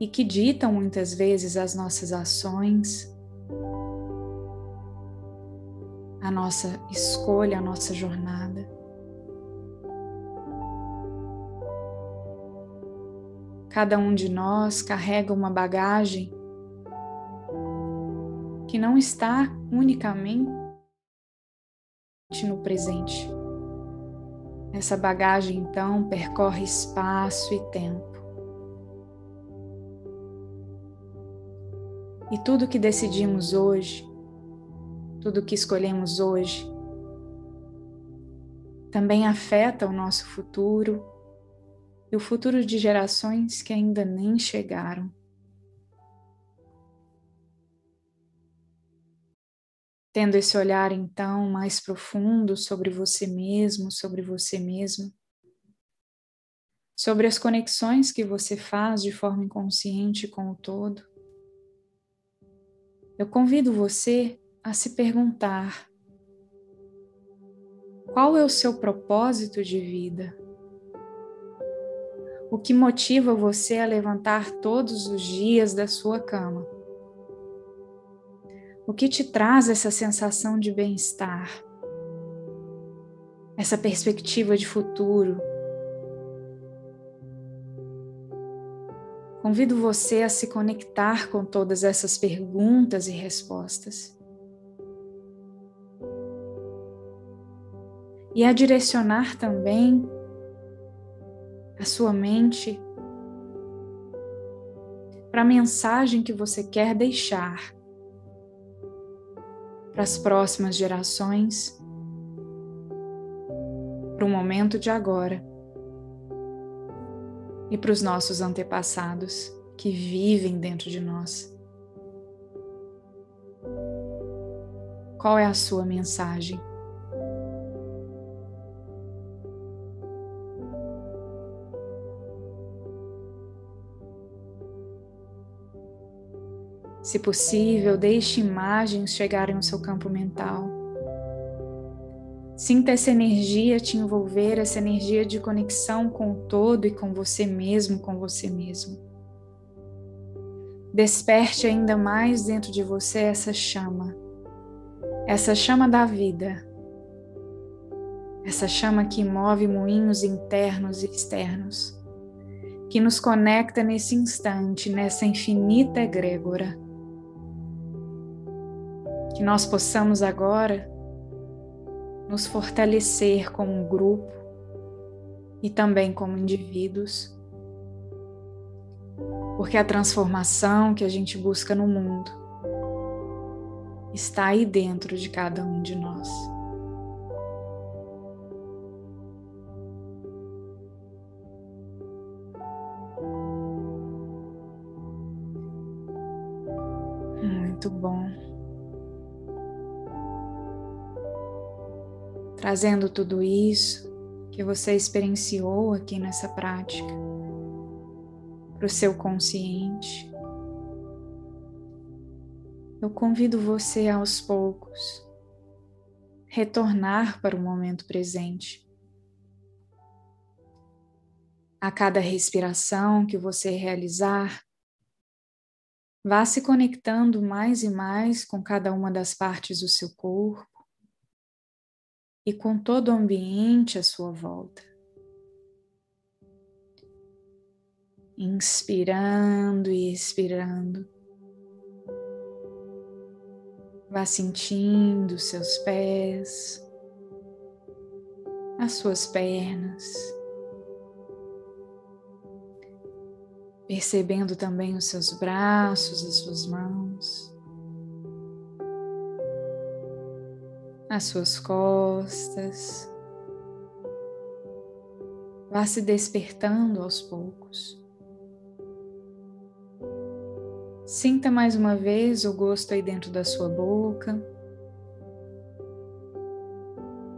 e que ditam muitas vezes as nossas ações, a nossa escolha, a nossa jornada. Cada um de nós carrega uma bagagem que não está unicamente no presente. Essa bagagem, então, percorre espaço e tempo. E tudo que decidimos hoje, tudo que escolhemos hoje, também afeta o nosso futuro e o futuro de gerações que ainda nem chegaram. Tendo esse olhar, então, mais profundo sobre você mesmo, sobre você mesma, sobre as conexões que você faz de forma inconsciente com o todo, eu convido você a se perguntar: qual é o seu propósito de vida? O que motiva você a levantar todos os dias da sua cama? O que te traz essa sensação de bem-estar? Essa perspectiva de futuro? Convido você a se conectar com todas essas perguntas e respostas. E a direcionar também a sua mente para a mensagem que você quer deixar para as próximas gerações, para o momento de agora e para os nossos antepassados que vivem dentro de nós. Qual é a sua mensagem? Se possível, deixe imagens chegarem ao seu campo mental. Sinta essa energia te envolver, essa energia de conexão com o todo e com você mesmo, com você mesmo. Desperte ainda mais dentro de você essa chama da vida, essa chama que move moinhos internos e externos, que nos conecta nesse instante, nessa infinita egrégora. Que nós possamos agora nos fortalecer como um grupo e também como indivíduos, porque a transformação que a gente busca no mundo está aí dentro de cada um de nós. Muito bom. Trazendo tudo isso que você experienciou aqui nessa prática para o seu consciente, eu convido você aos poucos retornar para o momento presente. A cada respiração que você realizar, vá se conectando mais e mais com cada uma das partes do seu corpo e com todo o ambiente à sua volta. Inspirando e expirando. Vá sentindo os seus pés, as suas pernas, percebendo também os seus braços, as suas mãos, as suas costas. Vá se despertando aos poucos. Sinta mais uma vez o gosto aí dentro da sua boca.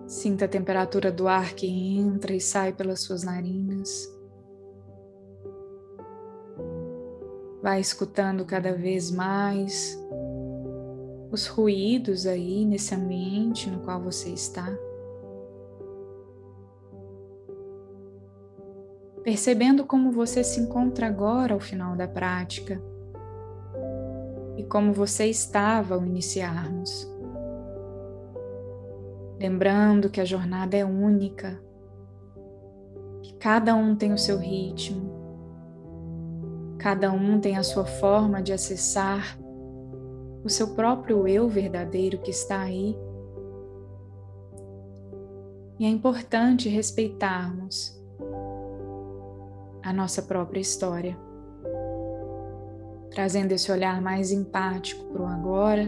Sinta a temperatura do ar que entra e sai pelas suas narinas. Vai escutando cada vez mais os ruídos aí nesse ambiente no qual você está. Percebendo como você se encontra agora ao final da prática. E como você estava ao iniciarmos. Lembrando que a jornada é única, que cada um tem o seu ritmo, cada um tem a sua forma de acessar o seu próprio eu verdadeiro que está aí. E é importante respeitarmos a nossa própria história, trazendo esse olhar mais empático para o agora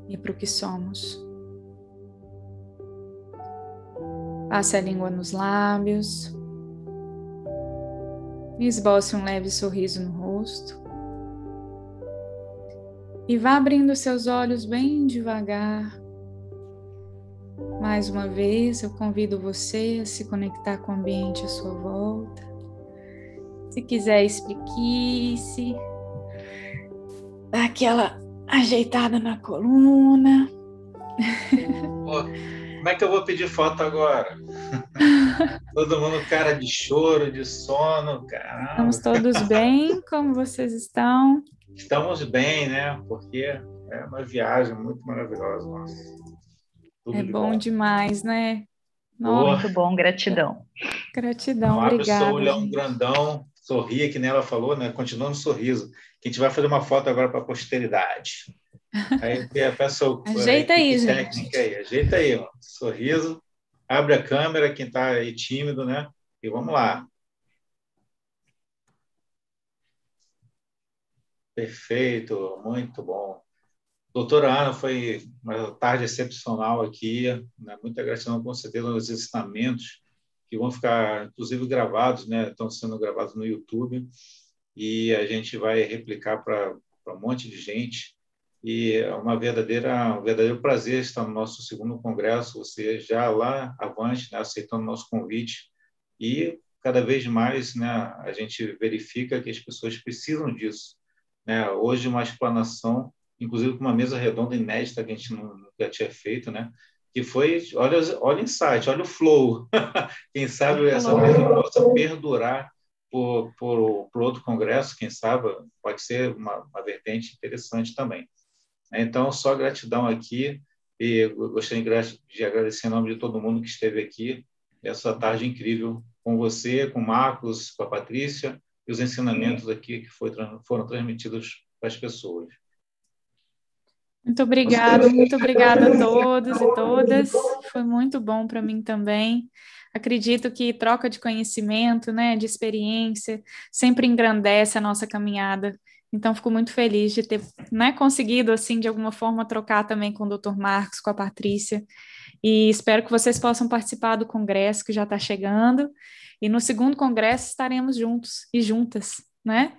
e para o que somos. Passe a língua nos lábios, esboce um leve sorriso no rosto e vá abrindo seus olhos bem devagar. Mais uma vez, eu convido você a se conectar com o ambiente à sua volta. Se quiser explique-se, dá aquela ajeitada na coluna. Pô, como é que eu vou pedir foto agora? Todo mundo cara de choro, de sono, caramba. Estamos todos bem? Como vocês estão? Estamos bem, né? Porque é uma viagem muito maravilhosa, nossa. Tudo É de bom demais, né? Nossa, Muito bom, gratidão. gratidão, Abre o seu obrigada, olhão gente. grandão, sorria, que nem ela falou, né? Continua no sorriso. Que a gente vai fazer uma foto agora para a posteridade. Aí peça a Ajeita aí, equipe gente. técnica aí, ajeita aí, ó. Sorriso, abre a câmera, quem está aí tímido, né? E vamos lá. Perfeito, muito bom. Doutora Ana, foi uma tarde excepcional aqui, né? Muita gratidão, com certeza, nos ensinamentos que vão ficar, inclusive, gravados, né? Estão sendo gravados no YouTube e a gente vai replicar para um monte de gente. E é um verdadeiro prazer estar no nosso segundo congresso, você já lá avante, né? Aceitando o nosso convite e cada vez mais, né? A gente verifica que as pessoas precisam disso, né? Hoje, uma explanação, inclusive com uma mesa redonda inédita que a gente nunca tinha feito, né? Que foi, olha o insight, olha o flow. Quem sabe essa mesa possa perdurar por outro congresso, quem sabe, pode ser uma vertente interessante também. Então, só gratidão aqui e eu gostaria de agradecer em nome de todo mundo que esteve aqui essa tarde incrível com você, com o Marcos, com a Patrícia e os ensinamentos aqui que foram transmitidos para as pessoas. Muito obrigada a todos e todas. Foi muito bom para mim também. Acredito que troca de conhecimento, né, de experiência, sempre engrandece a nossa caminhada. Então, fico muito feliz de ter, né, conseguido, assim, de alguma forma, trocar também com o Dr. Marcos, com a Patrícia. E espero que vocês possam participar do congresso que já está chegando. E no segundo congresso estaremos juntos e juntas, né?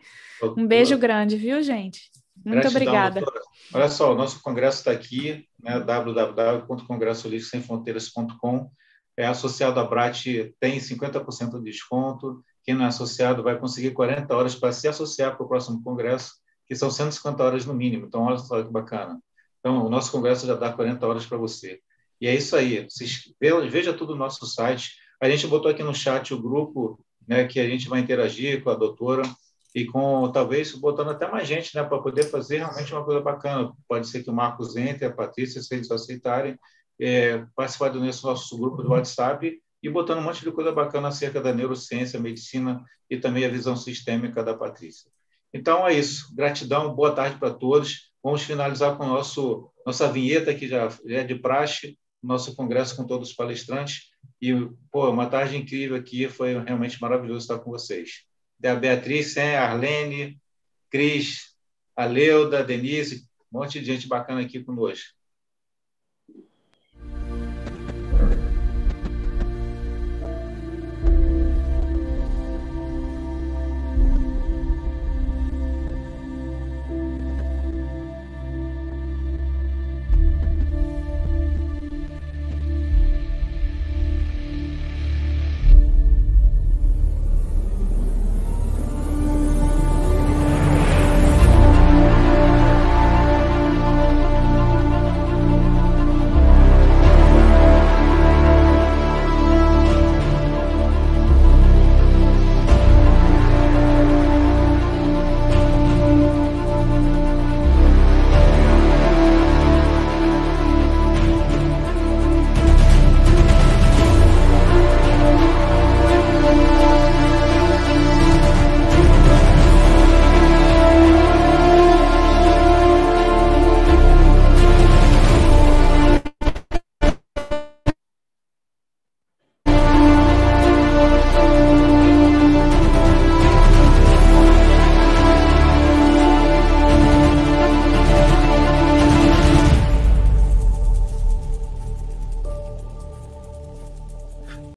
Um beijo grande, viu, gente? Muito obrigada. Doutora. Olha só, o nosso congresso está aqui, né, www.congressoholísticosemfronteiras.com. É associado à BRAT, tem 50% de desconto. Quem não é associado vai conseguir 40 horas para se associar para o próximo congresso, que são 150 horas no mínimo. Então, olha só que bacana. Então, o nosso congresso já dá 40 horas para você. E é isso aí. Veja tudo no nosso site. A gente botou aqui no chat o grupo, né, que a gente vai interagir com a doutora e com, talvez, botando até mais gente, né, para poder fazer realmente uma coisa bacana. Pode ser que o Marcos entre, a Patrícia, se eles aceitarem, participar do nosso grupo do WhatsApp e botando um monte de coisa bacana acerca da neurociência, medicina e também a visão sistêmica da Patrícia. Então, é isso. Gratidão, boa tarde para todos. Vamos finalizar com nossa vinheta, que já é de praxe, nosso congresso com todos os palestrantes. E, uma tarde incrível aqui, foi realmente maravilhoso estar com vocês. A Beatriz, a Arlene, Cris, a Leuda, a Denise, um monte de gente bacana aqui conosco.